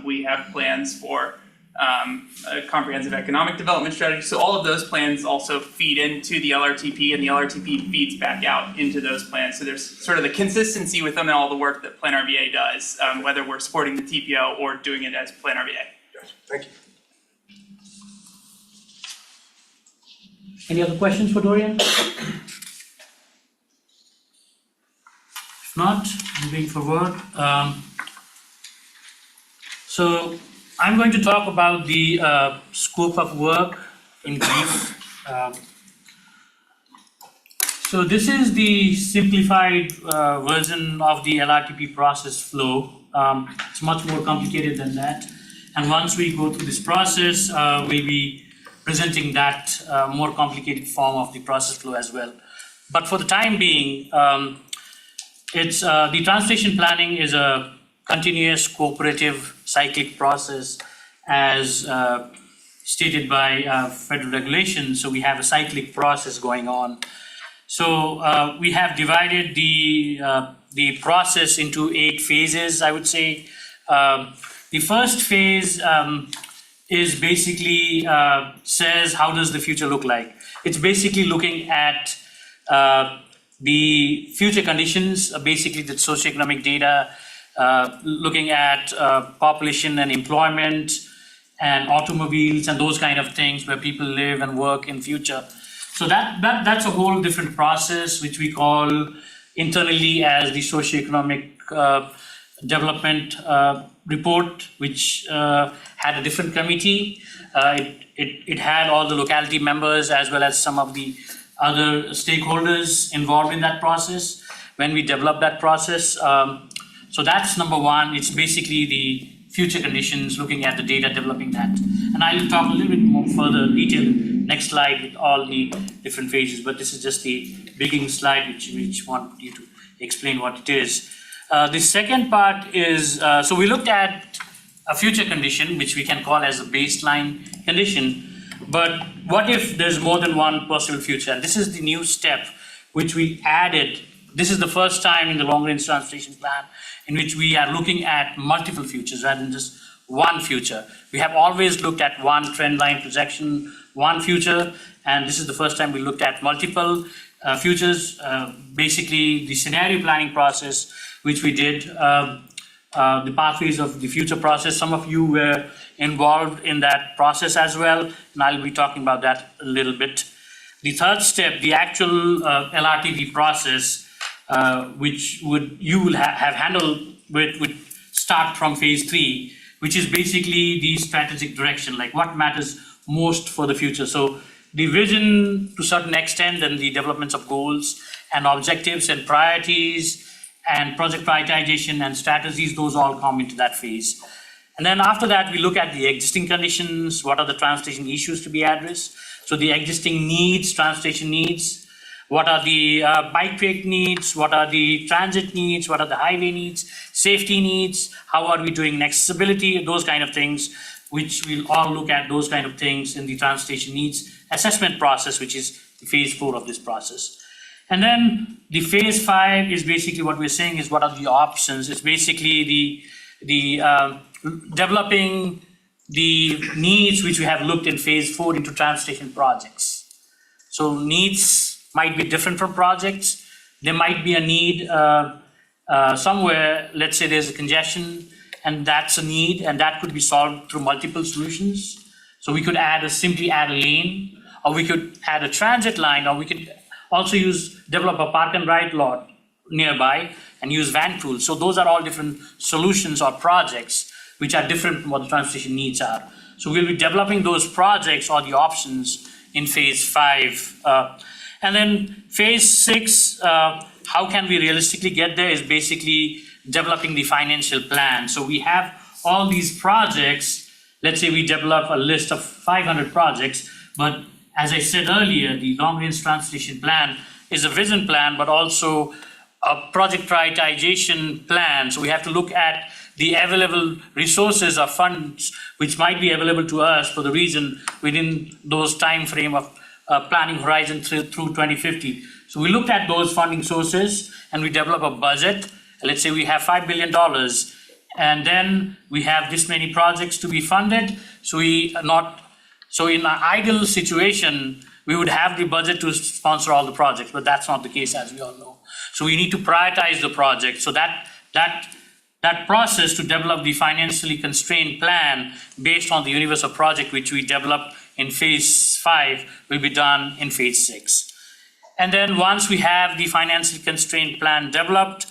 We have plans for a comprehensive economic development strategy. So all of those plans also feed into the LRTP, and the LRTP feeds back out into those plans. So there's sort of the consistency within all the work that Plan RVA does, whether we're supporting the TPO or doing it as Plan RVA. Gotcha. Thank you. Any other questions for Dorian? If not, moving forward. So I'm going to talk about the scope of work in brief. So this is the simplified version of the LRTP process flow. It's much more complicated than that. And once we go through this process, we'll be presenting that more complicated form of the process flow as well. But for the time being, it's the transportation planning is a continuous cooperative cyclic process as stated by federal regulations. So we have a cyclic process going on. So we have divided the process into 8 phases, I would say. The first phase is basically says how does the future look like. It's basically looking at the future conditions, basically the socioeconomic data, looking at population and employment and automobiles and those kind of things where people live and work in future. So that's a whole different process, which we call internally as the socioeconomic development report, which had a different committee. It had all the locality members as well as some of the other stakeholders involved in that process when we developed that process. So that's number one. It's basically the future conditions, looking at the data, developing that. And I will talk a little bit more further detail next slide with all the different phases, but this is just the beginning slide which want you to explain what it is. The second part is, so we looked at a future condition, which we can call as a baseline condition, but what if there's more than one possible future? And this is the new step which we added. This is the first time in the long-range transportation plan in which we are looking at multiple futures rather than just one future. We have always looked at one trend line projection, one future, and this is the first time we looked at multiple futures. Basically, the scenario planning process, which we did, the pathways of the future process. Some of you were involved in that process as well, and I'll be talking about that a little bit. The third step, the actual LRTP process, which you will have handled with start from phase 3, which is basically the strategic direction, like what matters most for the future. So the vision to a certain extent and the developments of goals and objectives and priorities and project prioritization and strategies, those all come into that phase. And then after that, we look at the existing conditions, what are the transportation issues to be addressed. So the existing needs, transportation needs, what are the bike rate needs, what are the transit needs, what are the highway needs, safety needs, how are we doing accessibility, those kind of things, which we'll all look at those kind of things in the transportation needs assessment process, which is phase 4 of this process. And then the phase 5 is basically what we're saying is what are the options. It's basically the developing the needs which we have looked in phase 4 into transportation projects. So needs might be different from projects. There might be a need somewhere, let's say there's a congestion and that's a need and that could be solved through multiple solutions. So we could simply add a lane, or we could add a transit line, or we could also develop a park and ride lot nearby and use van pools. So those are all different solutions or projects which are different from what the transportation needs are. So we'll be developing those projects or the options in phase 5. And then phase 6, how can we realistically get there, is basically developing the financial plan. So we have all these projects. Let's say we develop a list of 500 projects, but as I said earlier, the long-range transportation plan is a vision plan, but also a project prioritization plan. So we have to look at the available resources or funds which might be available to us for the region within those time frame of planning horizon through 2050. So we looked at those funding sources and we develop a budget. Let's say we have $5 billion and then we have this many projects to be funded. So in an ideal situation, we would have the budget to sponsor all the projects, but that's not the case, as we all know. So we need to prioritize the project. So that process to develop the financially constrained plan based on the universe of project which we develop in phase 5 will be done in phase 6. And then once we have the financially constrained plan developed,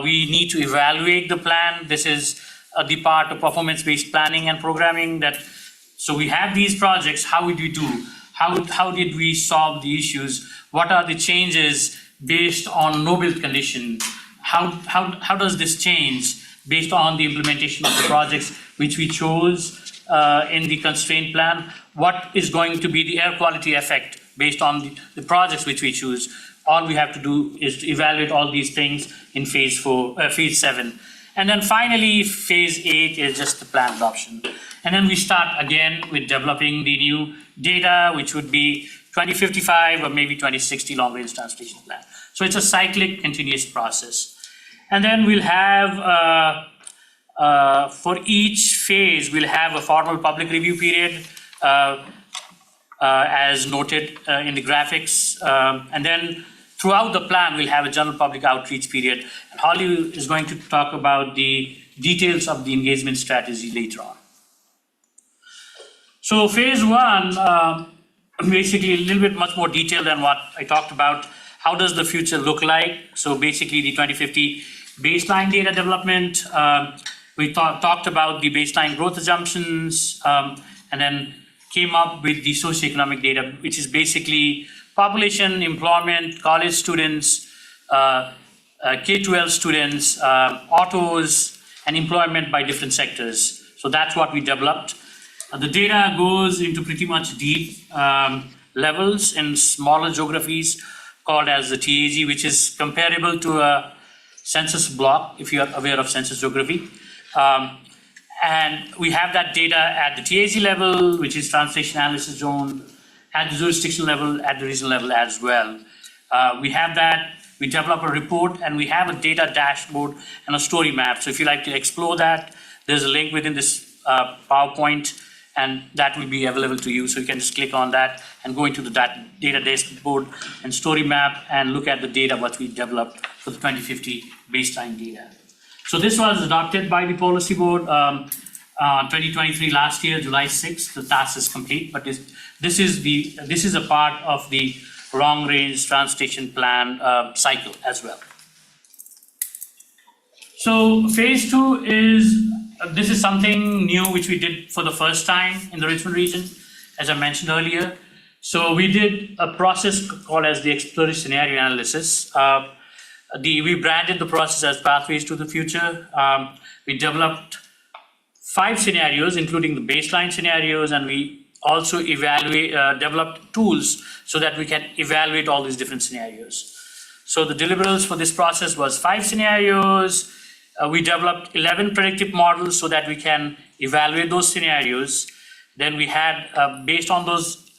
we need to evaluate the plan. This is the part of performance-based planning and programming. So we have these projects, how would we do? How did we solve the issues? What are the changes based on no-build condition? How does this change based on the implementation of the projects which we chose in the constraint plan? What is going to be the air quality effect based on the projects which we choose? All we have to do is to evaluate all these things in phase 7. And then finally, phase 8 is just the plan adoption. And then we start again with developing the new data, which would be 2055 or maybe 2060 long-range transportation plan. So it's a cyclic, continuous process. And then we'll have, for each phase, we'll have a formal public review period, as noted in the graphics. And then throughout the plan, we'll have a general public outreach period. And Holly is going to talk about the details of the engagement strategy later on. So phase 1, basically a little bit much more detailed than what I talked about. How does the future look like? So basically the 2050 baseline data development. We talked about the baseline growth assumptions, and then came up with the socioeconomic data, which is basically population, employment, college students, K-12 students, autos, and employment by different sectors. So that's what we developed. The data goes into pretty much deep levels in smaller geographies called as the TAG, which is comparable to a census block, if you are aware of census geography. And we have that data at the TAG level, which is transportation analysis zone, at the jurisdictional level, at the regional level as well. We have that, we develop a report, and we have a data dashboard and a story map. So if you like to explore that, there's a link within this PowerPoint, and that will be available to you. So you can just click on that and go into the data dashboard and story map and look at the data what we developed for the 2050 baseline data. So this was adopted by the policy board 2023 last year, July 6th. The task is complete, but this is a part of the long range transportation plan cycle as well. So phase 2 is, this is something new which we did for the first time in the Richmond region, as I mentioned earlier. So we did a process called as the exploratory scenario analysis. We branded the process as Pathways to the Future. We developed 5 scenarios, including the baseline scenarios, and we also developed tools so that we can evaluate all these different scenarios. So the deliverables for this process was 5 scenarios. We developed 11 predictive models so that we can evaluate those scenarios. Then we had, based on those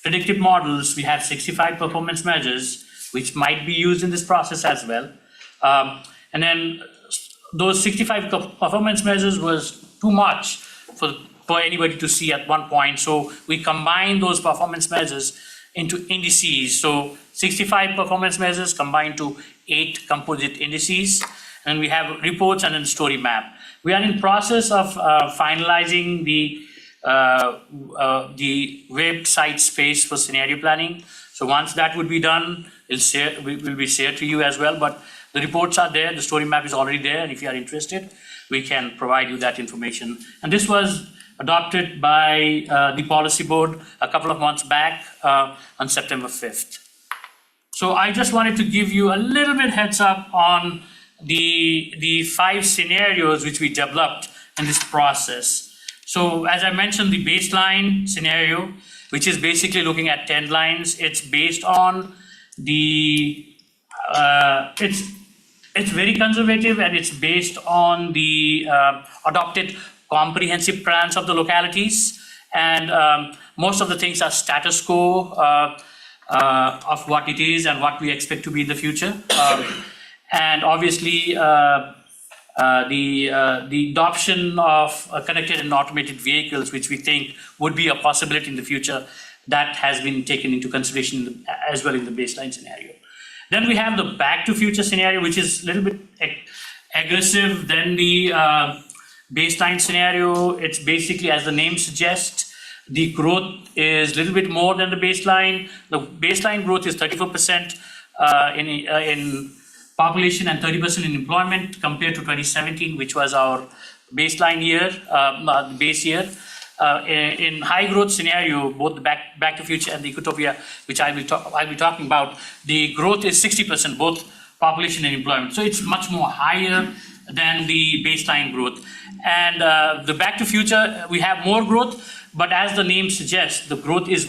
predictive models, we have 65 performance measures, which might be used in this process as well. And then those 65 performance measures was too much for anybody to see at one point. So we combined those performance measures into indices. So 65 performance measures combined to 8 composite indices. And we have reports and then story map. We are in process of finalizing the website space for scenario planning. So once that would be done, will be shared to you as well. But the reports are there, the story map is already there, and if you are interested, we can provide you that information. And this was adopted by the policy board a couple of months back on September 5th. So I just wanted to give you a little bit heads up on the 5 scenarios which we developed in this process. So as I mentioned, the baseline scenario, which is basically looking at 10 lines, it's based on the, it's very conservative, and it's based on the adopted comprehensive plans of the localities. And most of the things are status quo of what it is and what we expect to be in the future. And obviously, the adoption of connected and automated vehicles, which we think would be a possibility in the future, that has been taken into consideration as well in the baseline scenario. Then we have the back to future scenario, which is a little bit aggressive than the baseline scenario. It's basically, as the name suggests, the growth is a little bit more than the baseline. The baseline growth is 34% in population and 30% in employment compared to 2017, which was our baseline year, base year. In high growth scenario, both the back to future and the Ecotopia, which I'll be talking about, the growth is 60%, both population and employment. So it's much more higher than the baseline growth. And the back to future, we have more growth, but as the name suggests, the growth is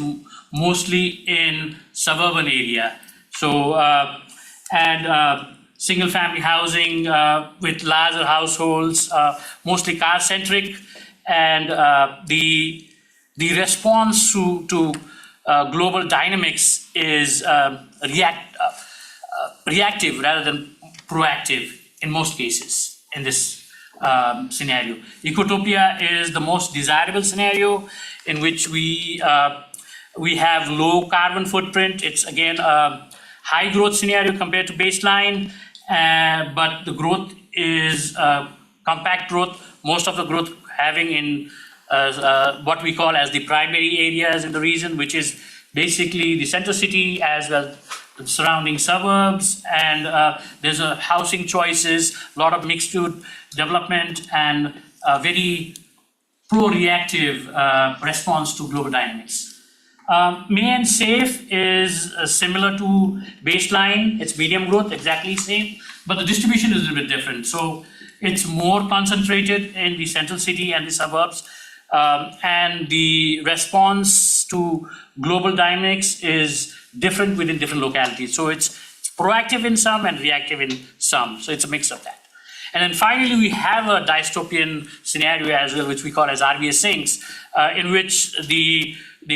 mostly in suburban area. So, single family housing with larger households, mostly car centric, and the response to global dynamics is reactive rather than proactive in most cases in this scenario. Ecotopia is the most desirable scenario in which we have low carbon footprint. It's again a high growth scenario compared to baseline, but the growth is compact growth. Most of the growth having in what we call as the primary areas in the region, which is basically the center city as well the surrounding suburbs, and there's a housing choices, a lot of mixed use development, and a very pro-reactive response to global dynamics. May and safe is similar to baseline. It's medium growth, exactly same, but the distribution is a little bit different. So it's more concentrated in the central city and the suburbs, and the response to global dynamics is different within different localities. So it's proactive in some and reactive in some. So it's a mix of that. And then finally, we have a dystopian scenario as well, which we call as RBA sinks, in which the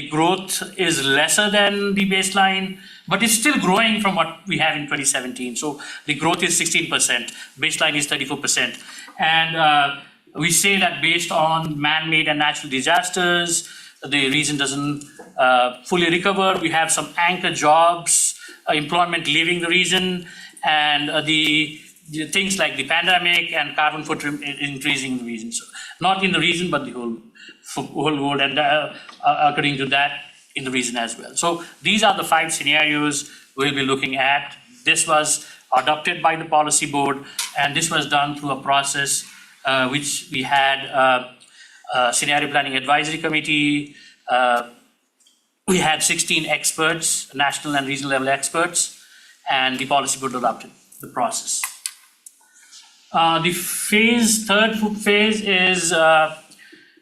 growth is lesser than the baseline, but it's still growing from what we have in 2017. So the growth is 16%, baseline is 34%. And we say that based on man-made and natural disasters, the region doesn't fully recover. We have some anchor jobs, employment leaving the region, and the things like the pandemic and carbon footprint increasing in the region. So not in the region, but the whole world, and according to that, in the region as well. So these are the 5 scenarios we'll be looking at. This was adopted by the policy board, and this was done through a process which we had scenario planning advisory committee. We had 16 experts, national and regional level experts, and the policy board adopted the process. The third phase is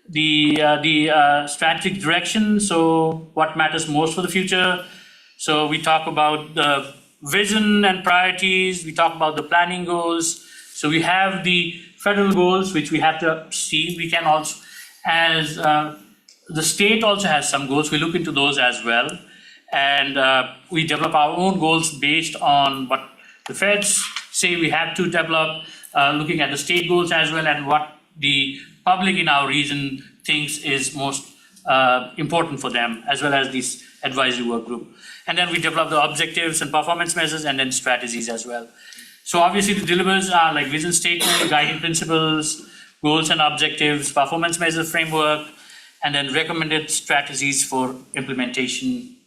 the strategic direction. So what matters most for the future? So we talk about the vision and priorities. We talk about the planning goals. So we have the federal goals, which we have to see. We can also, as the state also has some goals, we look into those as well. And we develop our own goals based on what the feds say we have to develop, looking at the state goals as well, and what the public in our region thinks is most important for them, as well as this advisory work group. And then we develop the objectives and performance measures, and then strategies as well. So obviously the deliverables are like vision statement, guiding principles, goals and objectives, performance measure framework, and then recommended strategies for implementation.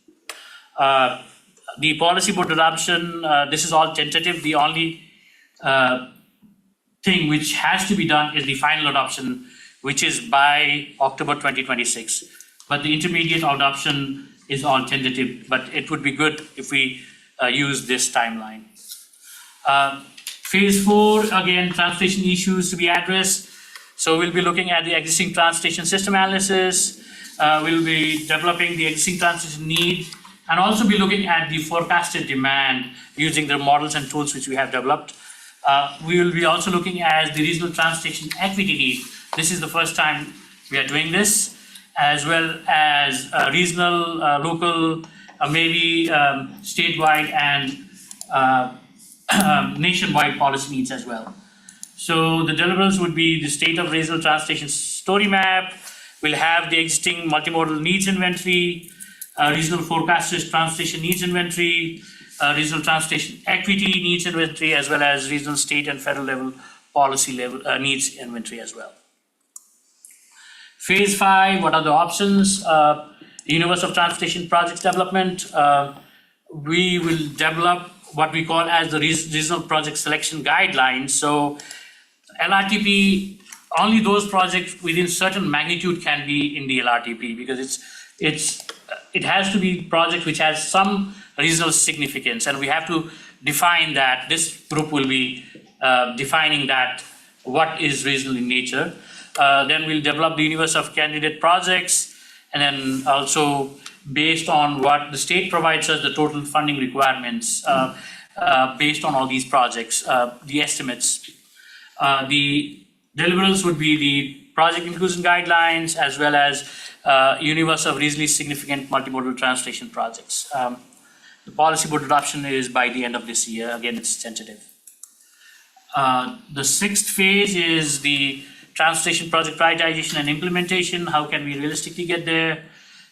The policy board adoption, this is all tentative. The only thing which has to be done is the final adoption, which is by October 2026. But the intermediate adoption is all tentative, but it would be good if we use this timeline. Phase 4, again, transportation issues to be addressed. So we'll be looking at the existing transportation system analysis. We'll be developing the existing transportation need, and also be looking at the forecasted demand using the models and tools which we have developed. We will be also looking at the regional transportation equity need. This is the first time we are doing this, as well as regional, local, maybe statewide and nationwide policy needs as well. So the deliverables would be the state of regional transportation story map. We'll have the existing multimodal needs inventory, regional forecasted transportation needs inventory, regional transportation equity needs inventory, as well as regional, state, and federal level policy level needs inventory as well. Phase 5, what are the options? Universe of transportation projects development. We will develop what we call as the regional project selection guidelines. So LRTP, only those projects within certain magnitude can be in the LRTP, because it has to be project which has some regional significance, and we have to define that. This group will be defining that, what is regional in nature. Then we'll develop the universe of candidate projects, and then also based on what the state provides us, the total funding requirements based on all these projects, the estimates. The deliverables would be the project inclusion guidelines, as well as universe of regionally significant multimodal transportation projects. The policy board adoption is by the end of this year. Again, it's tentative. The 6th phase is the transportation project prioritization and implementation. How can we realistically get there?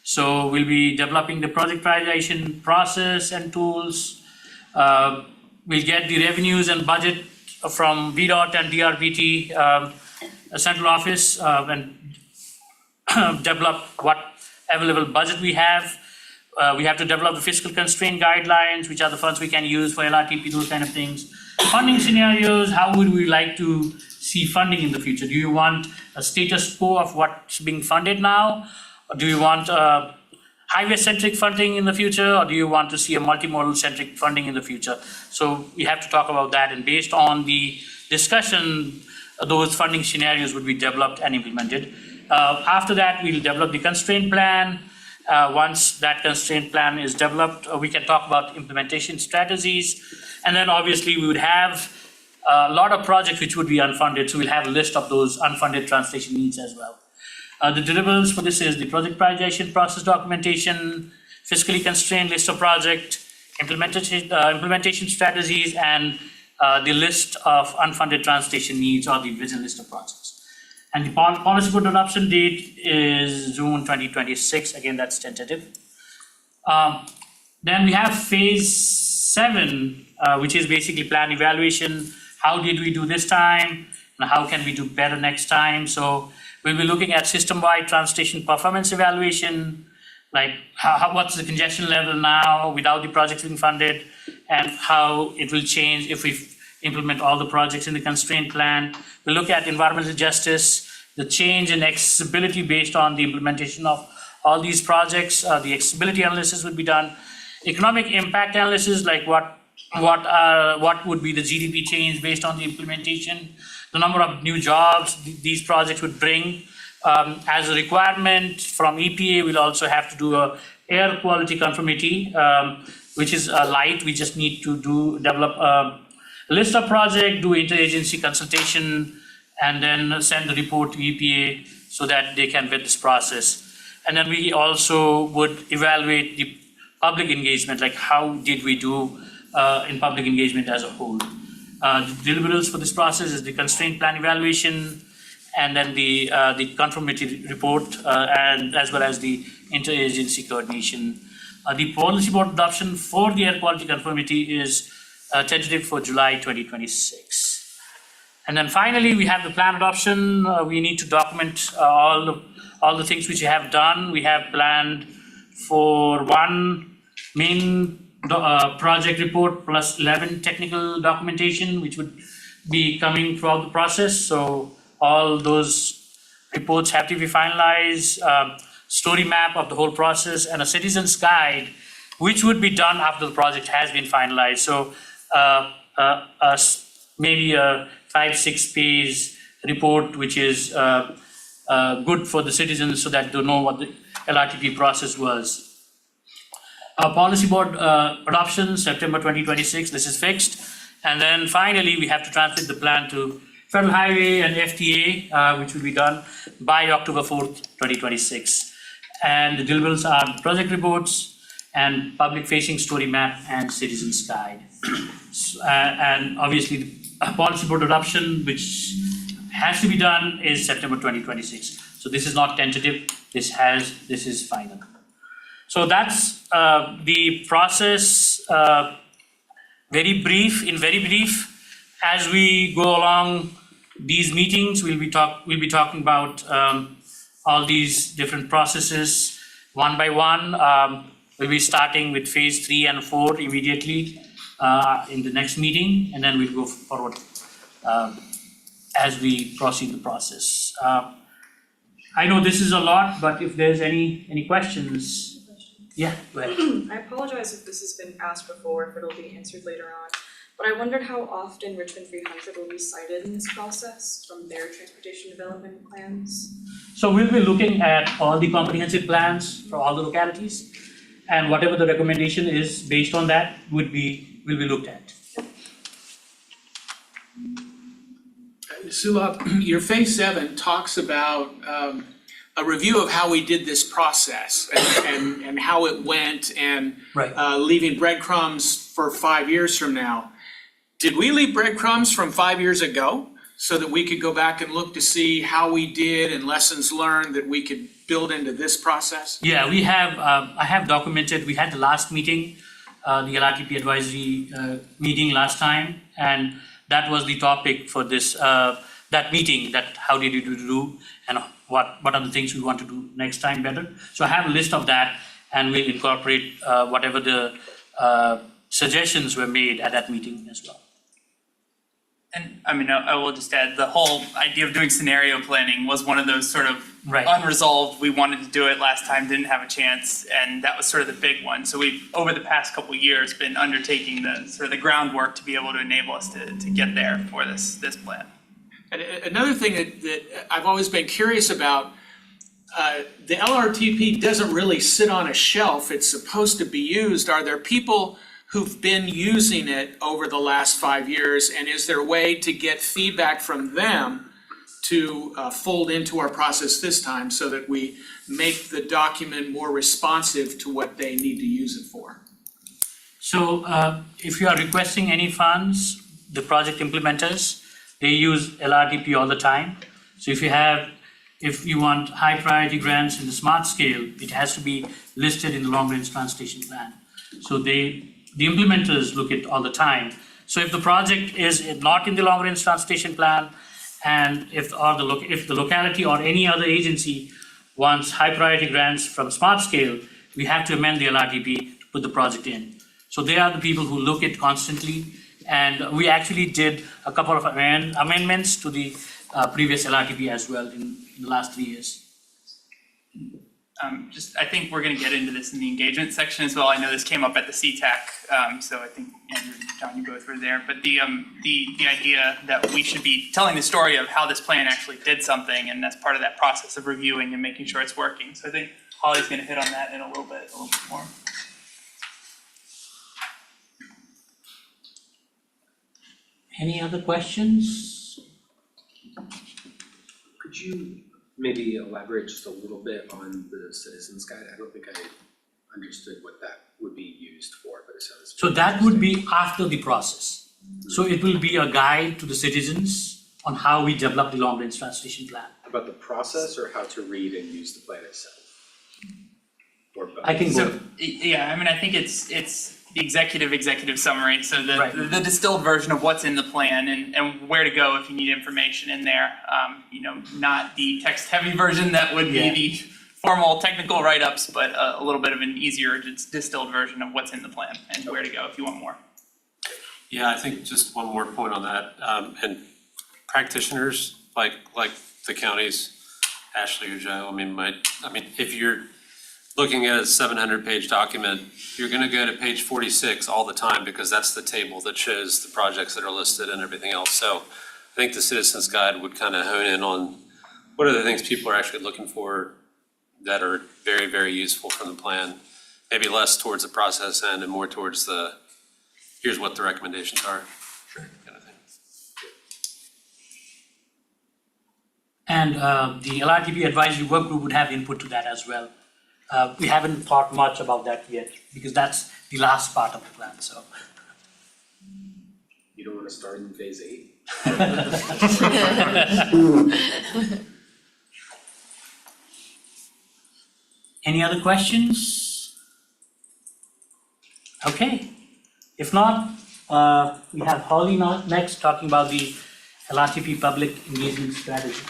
So we'll be developing the project prioritization process and tools. We'll get the revenues and budget from VDOT and DRPT central office, and develop what available budget we have. We have to develop the fiscal constraint guidelines, which are the funds we can use for LRTP, those kind of things. Funding scenarios, how would we like to see funding in the future? Do you want a status quo of what's being funded now? Or do you want highway-centric funding in the future? Or do you want to see a multimodal-centric funding in the future? So we have to talk about that, and based on the discussion, those funding scenarios would be developed and implemented. After that, we'll develop the constraint plan. Once that constraint plan is developed, we can talk about implementation strategies. And then obviously we would have a lot of projects which would be unfunded. So we'll have a list of those unfunded transportation needs as well. The deliverables for this is the project prioritization process documentation, fiscally constrained list of project, implementation strategies, and the list of unfunded transportation needs, or the vision list of projects. And the policy board adoption date is June 2026. Again, that's tentative. Then we have phase 7, which is basically plan evaluation. How did we do this time? And how can we do better next time? So we'll be looking at system-wide transportation performance evaluation, like what's the congestion level now without the projects being funded, and how it will change if we implement all the projects in the constraint plan. We'll look at environmental justice, the change in accessibility based on the implementation of all these projects. The accessibility analysis would be done. Economic impact analysis, like what would be the GDP change based on the implementation, the number of new jobs these projects would bring. As a requirement from EPA, we'll also have to do a air quality conformity, which is light. We just need to develop a list of projects, do interagency consultation, and then send the report to EPA so that they can vet this process. And then we also would evaluate the public engagement, like how did we do in public engagement as a whole. The deliverables for this process is the constraint plan evaluation, and then the conformity report, and as well as the interagency coordination. The policy board adoption for the air quality conformity is tentative for July 2026. And then finally, we have the plan adoption. We need to document all the things which we have done. We have planned for one main project report plus 11 technical documentation, which would be coming throughout the process. So all those reports have to be finalized, story map of the whole process, and a citizen's guide, which would be done after the project has been finalized. So maybe a 5-6 page report, which is good for the citizens so that they know what the LRTP process was. Policy board adoption, September 2026, this is fixed. And then finally, we have to transmit the plan to Federal Highway and FTA, which will be done by October 4th, 2026. And the deliverables are project reports and public facing story map and citizens guide. And obviously the policy board adoption, which has to be done, is September 2026. So this is not tentative, this is final. So that's the process, very brief. As we go along these meetings, we'll be talking about all these different processes one by one. We'll be starting with phase 3 and 4 immediately in the next meeting, and then we'll go forward as we proceed the process. I know this is a lot, but if there's any questions, yeah, go ahead. I apologize if this has been asked before, if it'll be answered later on, but I wondered how often Richmond 300 will be cited in this process from their transportation development plans. So we'll be looking at all the comprehensive plans for all the localities, and whatever the recommendation is based on that will be looked at. Sulab, your phase 7 talks about a review of how we did this process and how it went, and leaving breadcrumbs for 5 years from now. Did we leave breadcrumbs from 5 years ago so that we could go back and look to see how we did and lessons learned that we could build into this process? Yeah, we have, I have documented, we had the last meeting, the LRTP advisory meeting last time, and that was the topic for this, that meeting, that how did you do and what are the things we want to do next time better. So I have a list of that, and we'll incorporate whatever the suggestions were made at that meeting as well. And I mean, I will just add, the whole idea of doing scenario planning was one of those sort of unresolved, we wanted to do it last time, didn't have a chance, and that was sort of the big one. So we've, over the past couple of years, been undertaking the sort of the groundwork to be able to enable us to get there for this plan. And another thing that I've always been curious about, the LRTP doesn't really sit on a shelf, it's supposed to be used. Are there people who've been using it over the last 5 years, and is there a way to get feedback from them to fold into our process this time so that we make the document more responsive to what they need to use it for? So if you are requesting any funds, the project implementers, they use LRTP all the time. So if you want high priority grants in the smart scale, it has to be listed in the long range transportation plan. So the implementers look at all the time. So if the project is not in the long range transportation plan, and if the locality or any other agency wants high priority grants from smart scale, we have to amend the LRTP to put the project in. So they are the people who look at constantly. And we actually did a couple of amendments to the previous LRTP as well in the last 3 years. I think we're gonna get into this in the engagement section as well. I know this came up at the CTAC, so I think Andrew and John, you both were there. But the idea that we should be telling the story of how this plan actually did something, and that's part of that process of reviewing and making sure it's working. So I think Holly's gonna hit on that in a little bit more. Any other questions? Could you maybe elaborate just a little bit on the citizens guide? I don't think I understood what that would be used for, but it sounds. So that would be after the process. So it will be a guide to the citizens on how we develop the long-range transportation plan. About the process or how to read and use the plan itself? Or both? I think So, both. yeah, I mean, I think it's the executive summary, so Right. the distilled version of what's in the plan and where to go if you need information in there. Not the text-heavy version that would be Yeah. the formal technical write-ups, but a little bit of an easier distilled version of what's in the plan and where to go if you want more. Yeah, I think just one more point on that, and practitioners like the counties, Ashley or Joe, I mean, if you're looking at a 700-page document, you're gonna go to page 46 all the time because that's the table that shows the projects that are listed and everything else. So I think the Citizens Guide would kind of hone in on what are the things people are actually looking for that are very, very useful from the plan. Maybe less towards the process end and more towards the, here's what the recommendations are. Sure. Kind of thing. And the LRTP advisory work group would have input to that as well. We haven't thought much about that yet because that's the last part of the plan, so. You don't want to start in phase 8? Any other questions? Okay, if not, we have Holly next talking about the LRTP public engagement strategy.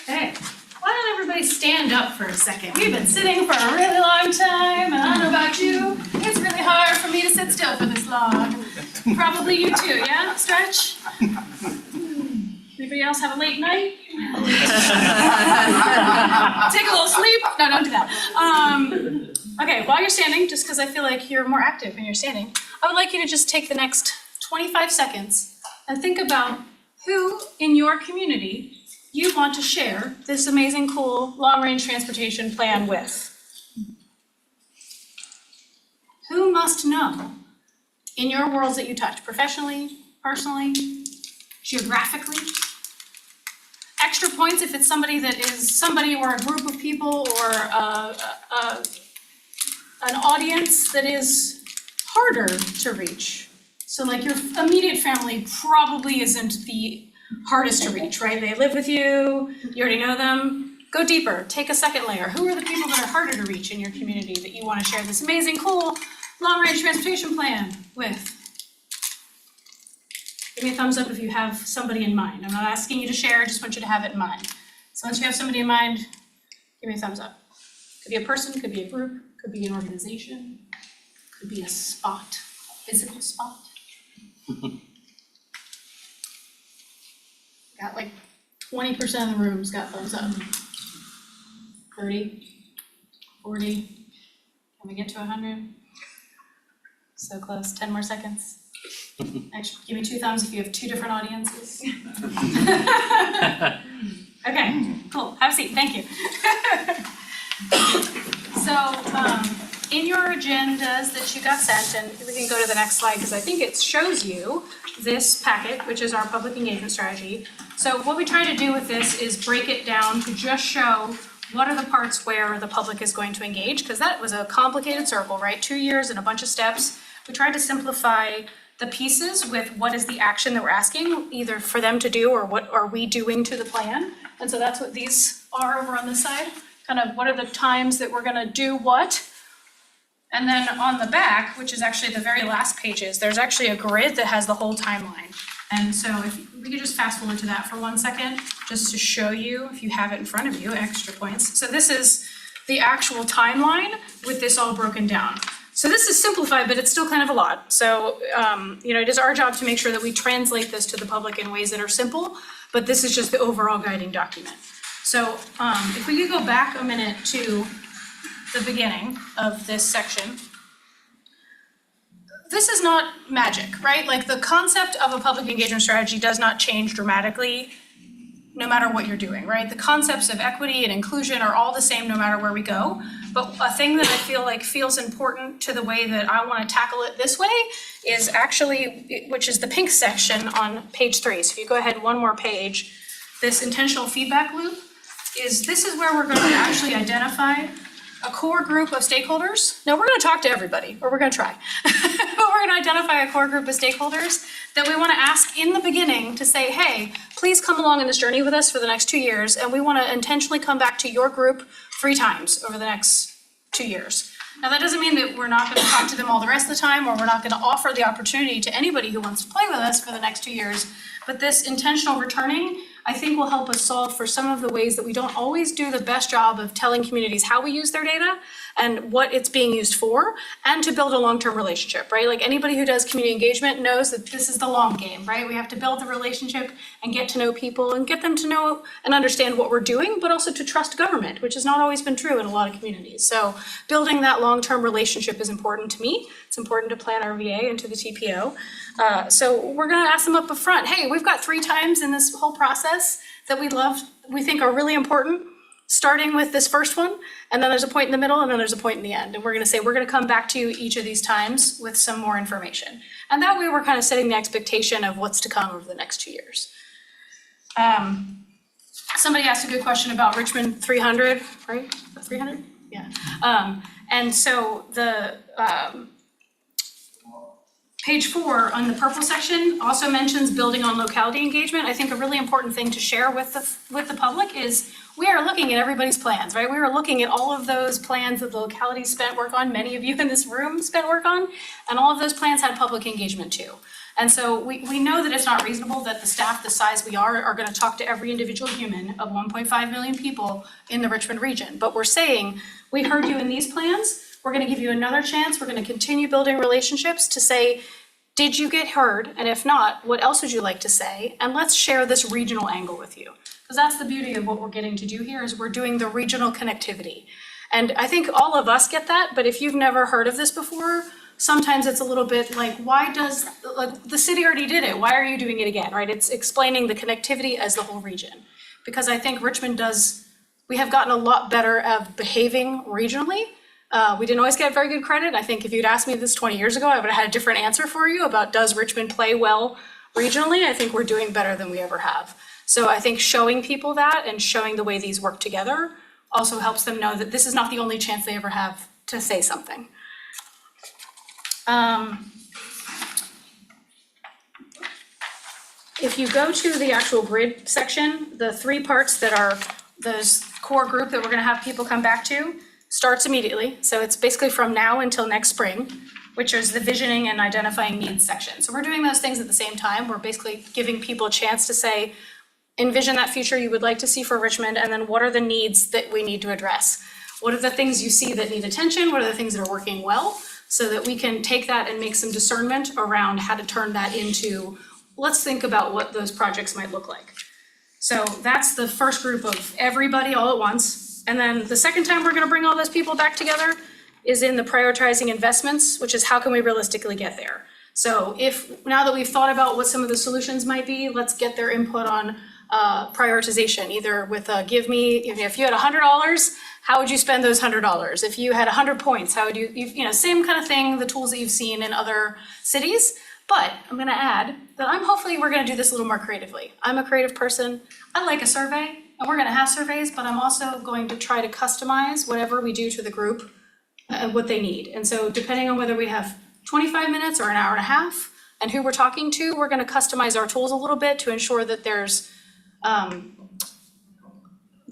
Okay, why don't everybody stand up for a second? We've been sitting for a really long time, and I don't know about you, it's really hard for me to sit still for this long. Probably you too, yeah? Stretch? Anybody else have a late night? Take a little sleep? No, don't do that. Okay, while you're standing, just because I feel like you're more active when you're standing, I would like you to just take the next 25 seconds and think about who in your community you want to share this amazing, cool, long-range transportation plan with. Who must know in your worlds that you touch, professionally, personally, geographically? Extra points if it's somebody that is somebody or a group of people or an audience that is harder to reach. So like your immediate family probably isn't the hardest to reach, right? They live with you, you already know them. Go deeper, take a second layer. Who are the people that are harder to reach in your community that you want to share this amazing, cool, long-range transportation plan with? Give me a thumbs up if you have somebody in mind. I'm not asking you to share, I just want you to have it in mind. So once you have somebody in mind, give me a thumbs up. Could be a person, could be a group, could be an organization, could be a spot, a physical spot. Got like 20% of the rooms got thumbs up. 30, 40, can we get to 100? So close, 10 more seconds. Actually, give me 2 thumbs if you have 2 different audiences. Okay, cool, have a seat, thank you. So, in your agendas that you got sent, and we can go to the next slide because I think it shows you this packet, which is our public engagement strategy. So what we try to do with this is break it down to just show what are the parts where the public is going to engage, because that was a complicated circle, right? 2 years and a bunch of steps. We tried to simplify the pieces with what is the action that we're asking, either for them to do or what are we doing to the plan. And so that's what these are over on this side. Kind of what are the times that we're gonna do what. And then on the back, which is actually the very last pages, there's actually a grid that has the whole timeline. And so if we could just fast forward to that for 1 second, just to show you, if you have it in front of you, extra points. So this is the actual timeline with this all broken down. So So this is simplified, but it's still kind of a lot. So, it is our job to make sure that we translate this to the public in ways that are simple, but this is just the overall guiding document. So, if we could go back a minute to the beginning of this section. This is not magic, right? Like the concept of a public engagement strategy does not change dramatically no matter what you're doing, right? The concepts of equity and inclusion are all the same no matter where we go. But a thing that I feel like feels important to the way that I want to tackle it this way is actually, which is the pink section on page 3. So if you go ahead one more page, this intentional feedback loop this is where we're going to actually identify a core group of stakeholders. Now we're going to talk to everybody, or we're going to try, but we're going to identify a core group of stakeholders that we want to ask in the beginning to say, hey, please come along in this journey with us for the next 2 years, and we want to intentionally come back to your group 3 times over the next 2 years. Now that doesn't mean that we're not going to talk to them all the rest of the time, or we're not going to offer the opportunity to anybody who wants to play with us for the next 2 years, but this intentional returning I think will help us solve for some of the ways that we don't always do the best job of telling communities how we use their data and what it's being used for, and to build a long-term relationship, right? Like anybody who does community engagement knows that this is the long game, right? We have to build the relationship and get to know people and get them to know and understand what we're doing, but also to trust government, which has not always been true in a lot of communities. So building that long-term relationship is important to me. It's important to Plan RVA and to the TPO. So we're gonna ask them up front, hey, we've got 3 times in this whole process that we think are really important, starting with this first one, and then there's a point in the middle, and then there's a point in the end. And we're gonna say, we're gonna come back to you each of these times with some more information. And that way we're kind of setting the expectation of what's to come over the next 2 years. Somebody asked a good question about Richmond 300, right? 300? Yeah. And so the, page 4 on the purple section also mentions building on locality engagement. I think a really important thing to share with the public is we are looking at everybody's plans, right? We are looking at all of those plans that the locality spent work on, many of you in this room spent work on, and all of those plans had public engagement too. And so we know that it's not reasonable that the staff the size we are gonna talk to every individual human of 1.5 million people in the Richmond region. But we're saying, we heard you in these plans, we're gonna give you another chance, we're gonna continue building relationships to say, did you get heard? And if not, what else would you like to say? And let's share this regional angle with you. Because that's the beauty of what we're getting to do here is we're doing the regional connectivity. And I think all of us get that, but if you've never heard of this before, sometimes it's a little bit like, the city already did it, why are you doing it again, right? It's explaining the connectivity as the whole region. Because I think Richmond we have gotten a lot better at behaving regionally. We didn't always get very good credit. I think if you'd asked me this 20 years ago, I would have had a different answer for you about does Richmond play well regionally? I think we're doing better than we ever have. So I think showing people that and showing the way these work together also helps them know that this is not the only chance they ever have to say something. If you go to the actual grid section, the 3 parts that are those core group that we're gonna have people come back to starts immediately. So it's basically from now until next spring, which is the visioning and identifying needs section. So we're doing those things at the same time. We're basically giving people a chance to say, envision that future you would like to see for Richmond, and then what are the needs that we need to address? What are the things you see that need attention? What are the things that are working well? So that we can take that and make some discernment around how to turn that into, let's think about what those projects might look like. So that's the first group of everybody all at once. And then the second time we're gonna bring all those people back together is in the prioritizing investments, which is how can we realistically get there? So now that we've thought about what some of the solutions might be, let's get their input on prioritization, either with give me, if you had $100, how would you spend those $100? If you had 100 points, how would you same kind of thing, the tools that you've seen in other cities. But I'm gonna add that hopefully we're gonna do this a little more creatively. I'm a creative person. I like a survey, and we're gonna have surveys, but I'm also going to try to customize whatever we do to the group and what they need. And so depending on whether we have 25 minutes or an hour and a half and who we're talking to, we're gonna customize our tools a little bit to ensure that there's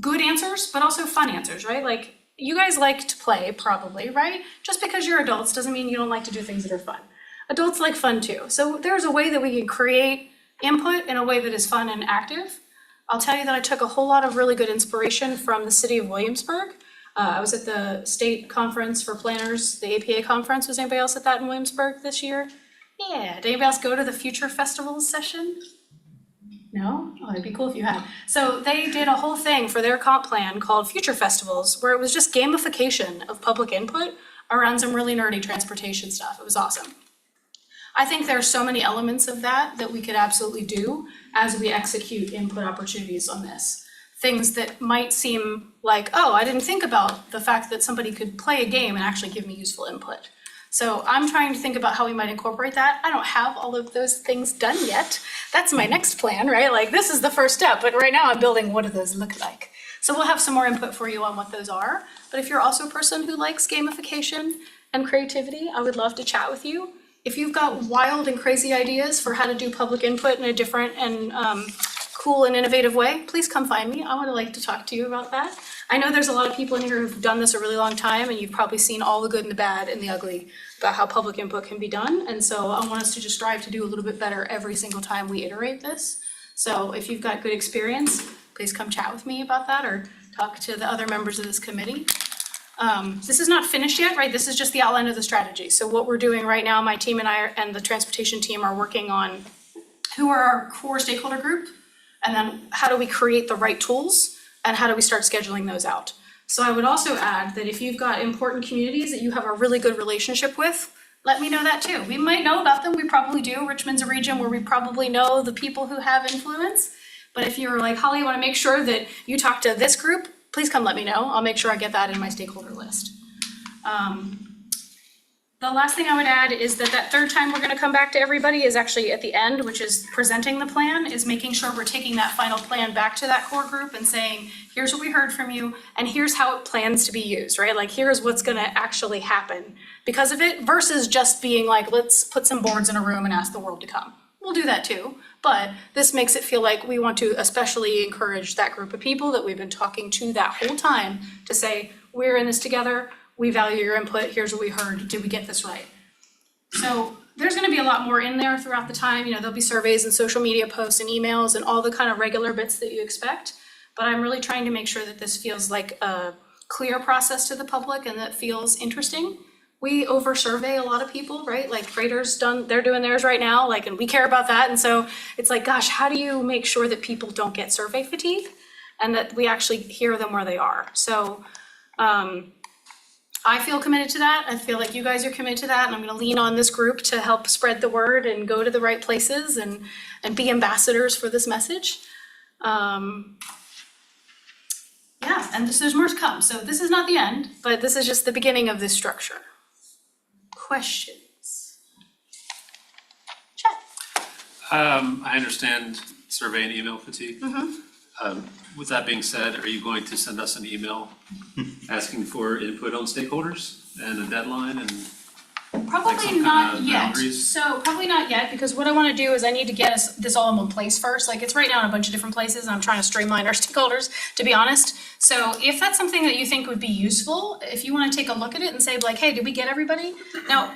good answers, but also fun answers, right? Like you guys like to play probably, right? Just because you're adults doesn't mean you don't like to do things that are fun. Adults like fun too. So there's a way that we can create input in a way that is fun and active. I'll tell you that I took a whole lot of really good inspiration from the city of Williamsburg. I was at the state conference for planners, the APA conference. Was anybody else at that in Williamsburg this year? Yeah, did anybody else go to the Future Festivals session? No? Oh, it'd be cool if you had. So they did a whole thing for their comp plan called Future Festivals, where it was just gamification of public input around some really nerdy transportation stuff. It was awesome. I think there are so many elements of that that we could absolutely do as we execute input opportunities on this. Things that might seem like, oh, I didn't think about the fact that somebody could play a game and actually give me useful input. So I'm trying to think about how we might incorporate that. I don't have all of those things done yet. That's my next plan, right? Like this is the first step, but right now I'm building what do those look like. So we'll have some more input for you on what those are. But if you're also a person who likes gamification and creativity, I would love to chat with you. If you've got wild and crazy ideas for how to do public input in a different and cool and innovative way, please come find me. I would like to talk to you about that. I know there's a lot of people in here who've done this a really long time, and you've probably seen all the good and the bad and the ugly about how public input can be done. And so I want us to just strive to do a little bit better every single time we iterate this. So if you've got good experience, please come chat with me about that or talk to the other members of this committee. This is not finished yet, right? This is just the outline of the strategy. So what we're doing right now, my team and I and the transportation team are working on who are our core stakeholder group, and then how do we create the right tools, and how do we start scheduling those out. So I would also add that if you've got important communities that you have a really good relationship with, let me know that too. We might know about them, we probably do. Richmond's a region where we probably know the people who have influence. But if you're like, Holly, I wanna make sure that you talk to this group, please come let me know. I'll make sure I get that in my stakeholder list. The last thing I would add is that third time we're gonna come back to everybody is actually at the end, which is presenting the plan, is making sure we're taking that final plan back to that core group and saying, here's what we heard from you, and here's how it plans to be used, right? Like, here's what's gonna actually happen because of it, versus just being like, let's put some boards in a room and ask the world to come. We'll do that too, but this makes it feel like we want to especially encourage that group of people that we've been talking to that whole time to say, we're in this together, we value your input, here's what we heard, did we get this right? So there's gonna be a lot more in there throughout the time, there'll be surveys and social media posts and emails and all the kind of regular bits that you expect, but I'm really trying to make sure that this feels like a clear process to the public and that feels interesting. We over-survey a lot of people, right? Like Crater's they're doing theirs right now, and we care about that, and so it's like, gosh, how do you make sure that people don't get survey fatigue and that we actually hear them where they are? So, I feel committed to that. I feel like you guys are committed to that, and I'm gonna lean on this group to help spread the word and go to the right places and be ambassadors for this message. Yeah, and there's more to come. So this is not the end, but this is just the beginning of this structure. Questions? Chat. I understand survey and email fatigue. Mm-hmm. With that being said, are you going to send us an email asking for input on stakeholders and a deadline and Probably some not kind of yet. boundaries? So probably not yet, because what I want to do is I need to get us this all in one place first. Like, it's right now in a bunch of different places, and I'm trying to streamline our stakeholders, to be honest. So if that's something that you think would be useful, if you want to take a look at it and say like, hey, did we get everybody? Now,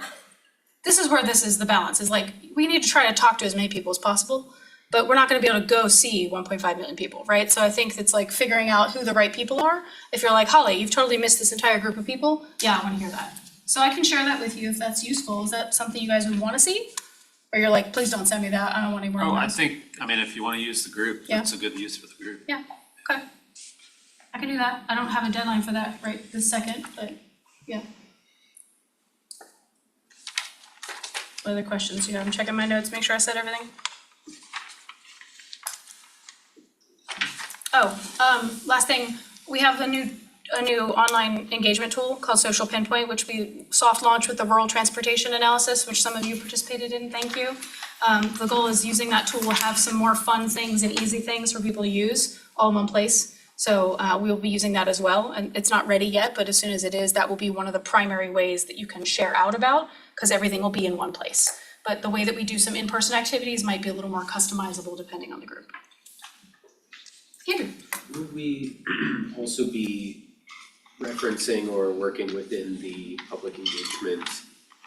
this is where this is the balance, is like, we need to try to talk to as many people as possible, but we're not going to be able to go see 1.5 million people, right? So I think it's like figuring out who the right people are. If you're like, Holly, you've totally missed this entire group of people, yeah, I want to hear that. So I can share that with you if that's useful. Is that something you guys would want to see? Or you're like, please don't send me that, I don't want any more Oh, emails. I mean, if you want to use the group, Yeah. that's a good use for the group. Yeah, okay. I can do that. I don't have a deadline for that right this second, but yeah. What other questions you have? I'm checking my notes, make sure I said everything. Oh, last thing, we have a new online engagement tool called Social Pinpoint, which we soft launched with the rural transportation analysis, which some of you participated in, thank you. The goal is using that tool will have some more fun things and easy things for people to use all in one place. So we will be using that as well, and it's not ready yet, but as soon as it is, that will be one of the primary ways that you can share out about, because everything will be in one place. But the way that we do some in-person activities might be a little more customizable depending on the group. Andrew. Would we also be referencing or working within the public engagement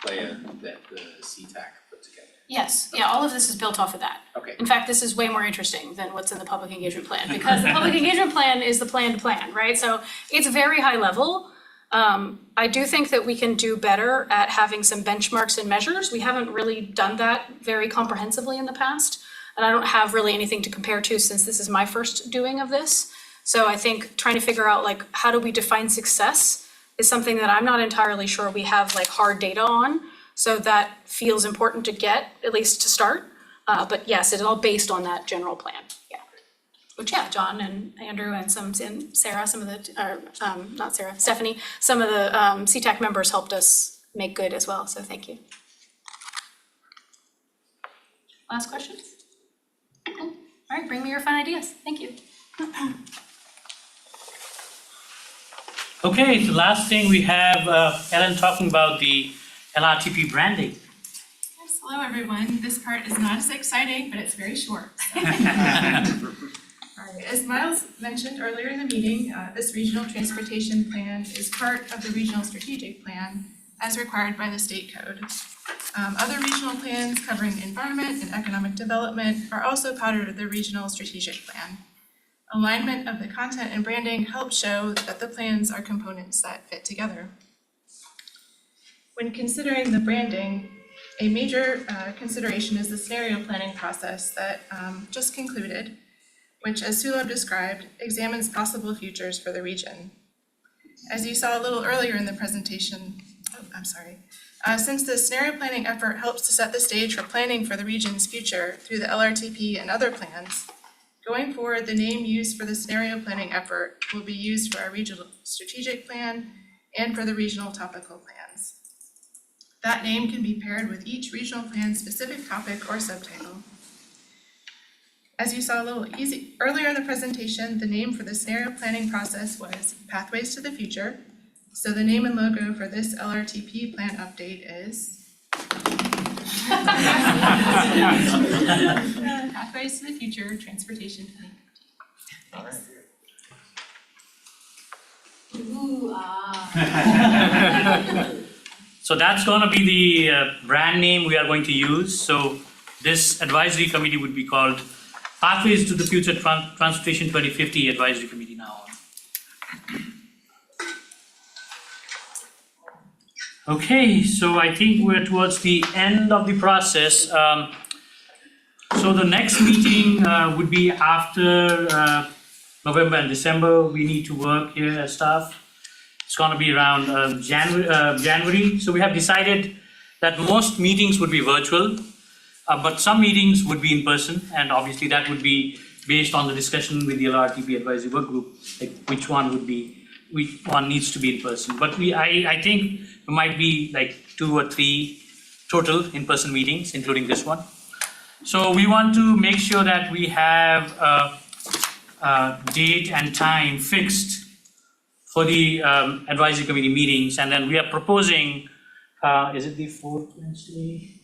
plan that the CTAC put together? Yes, yeah, all of this is built off of that. Okay. In fact, this is way more interesting than what's in the public engagement plan, because the public engagement plan is the planned plan, right? So it's very high level. I do think that we can do better at having some benchmarks and measures. We haven't really done that very comprehensively in the past. And I don't have really anything to compare to since this is my first doing of this. So I think trying to figure out like, how do we define success is something that I'm not entirely sure we have like hard data on. So that feels important to get, at least to start. But yes, it's all based on that general plan, yeah. Which, yeah, John and Andrew and Sarah, some of the, not Sarah, Stephanie, some of the CTAC members helped us make good as well, so thank you. Last questions? Cool. All right, bring me your fun ideas, thank you. Okay, the last thing we have Ellen talking about the LRTP branding. Yes, hello everyone. This part is not as exciting, but it's very short. All right, as Miles mentioned earlier in the meeting, this regional transportation plan is part of the regional strategic plan as required by the state code. Other regional plans covering environment and economic development are also part of the regional strategic plan. Alignment of the content and branding helps show that the plans are components that fit together. When considering the branding, a major consideration is the scenario planning process that just concluded, which, as Sulab described, examines possible futures for the region. As you saw a little earlier in the presentation, since the scenario planning effort helps to set the stage for planning for the region's future through the LRTP and other plans, going forward, the name used for the scenario planning effort will be used for our regional strategic plan and for the regional topical plans. That name can be paired with each regional plan's specific topic or subtitle. As you saw a little earlier in the presentation, the name for the scenario planning process was Pathways to the Future. So the name and logo for this LRTP plan update is Pathways to the Future Transportation 2015. All right. Ooh, So that's gonna be the brand name we are going to use. So this advisory committee would be called Pathways to the Future Transportation 2050 Advisory Committee now on. Okay, so I think we're towards the end of the process. So the next meeting would be after November and December. We need to work here as staff. It's gonna be around January. So we have decided that most meetings would be virtual, but some meetings would be in person, and obviously that would be based on the discussion with the LRTP advisory work group, like which one needs to be in person. But I think there might be like 2 or 3 total in-person meetings, including this one. So we want to make sure that we have a date and time fixed for the advisory committee meetings, and then we are proposing, is it the 4th Wednesday?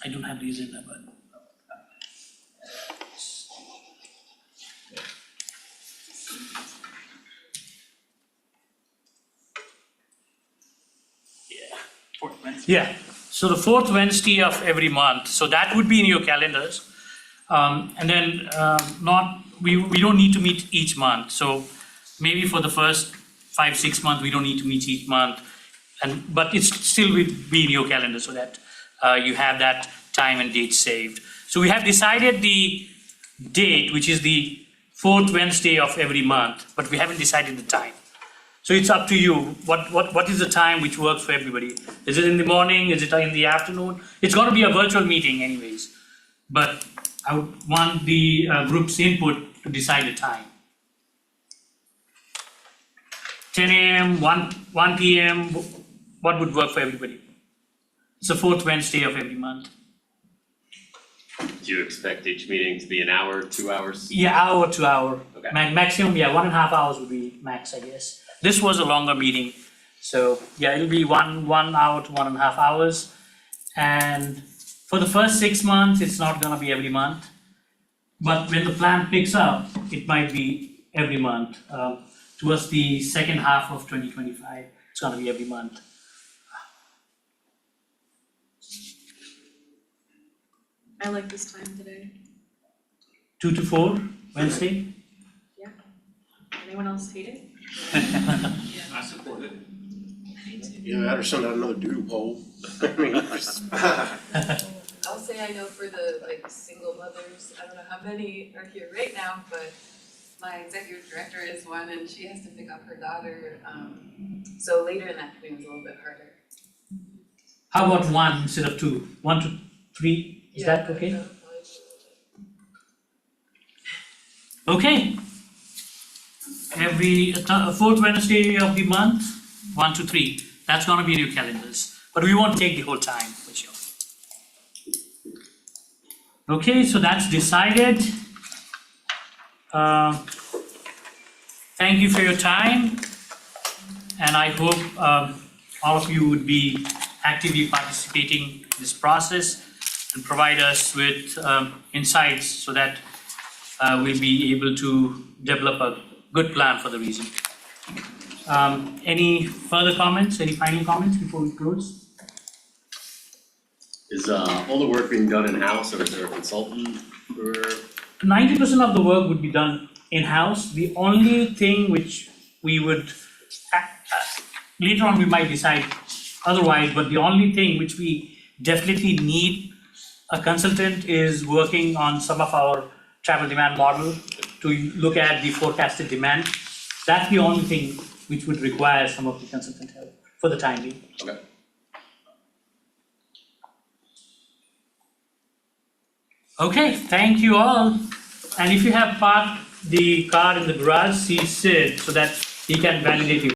I don't have the agenda, but. Yeah, so the 4th Wednesday of every month, so that would be in your calendars. And then we don't need to meet each month, so maybe for the first 5-6 months, we don't need to meet each month. But it still will be in your calendar so that you have that time and date saved. So we have decided the date, which is the 4th Wednesday of every month, but we haven't decided the time. So it's up to you. What is the time which works for everybody? Is it in the morning? Is it in the afternoon? It's going to be a virtual meeting anyways. But I would want the group's input to decide the time. 10 a.m., 1 p.m., what would work for everybody? It's the 4th Wednesday of every month. Do you expect each meeting to be an hour, 2 hours? Yeah, hour to hour. Okay. Maximum, 1.5 hours would be max, I guess. This was a longer meeting. So yeah, it'll be 1 hour to 1.5 hours. And for the first 6 months, it's not gonna be every month. But when the plan picks up, it might be every month. Towards the second half of 2025, it's gonna be every month. I like this time today. 2 to 4, Wednesday? Anyone else hate it? I support it. Yeah, that or send out another doodle poll. I mean, I'll say I know for the like single mothers, I don't know how many are here right now, but my executive director is one and she has to pick up her daughter. So later in the afternoon is a little bit harder. How about 1 instead of 2? 1 to 3, is that okay? that'll probably Okay. Every fourth Wednesday of the month, 1 to 3. That's gonna be in your calendars, but we won't take the whole time for sure. Okay, so that's decided. Thank you for your time, and I hope all of you would be actively participating in this process and provide us with insights so that we'll be able to develop a good plan for the region. Any further comments, any final comments before we close? Is all the work being done in-house, or is there a consultant for? 90% of the work would be done in-house. The only thing which we would, later on we might decide otherwise, but the only thing which we definitely need a consultant is working on some of our travel demand model to look at the forecasted demand. That's the only thing which would require some of the consultant help for the time being. Okay. Okay, thank you all. And if you have parked the car in the garage, see Sid so that he can validate your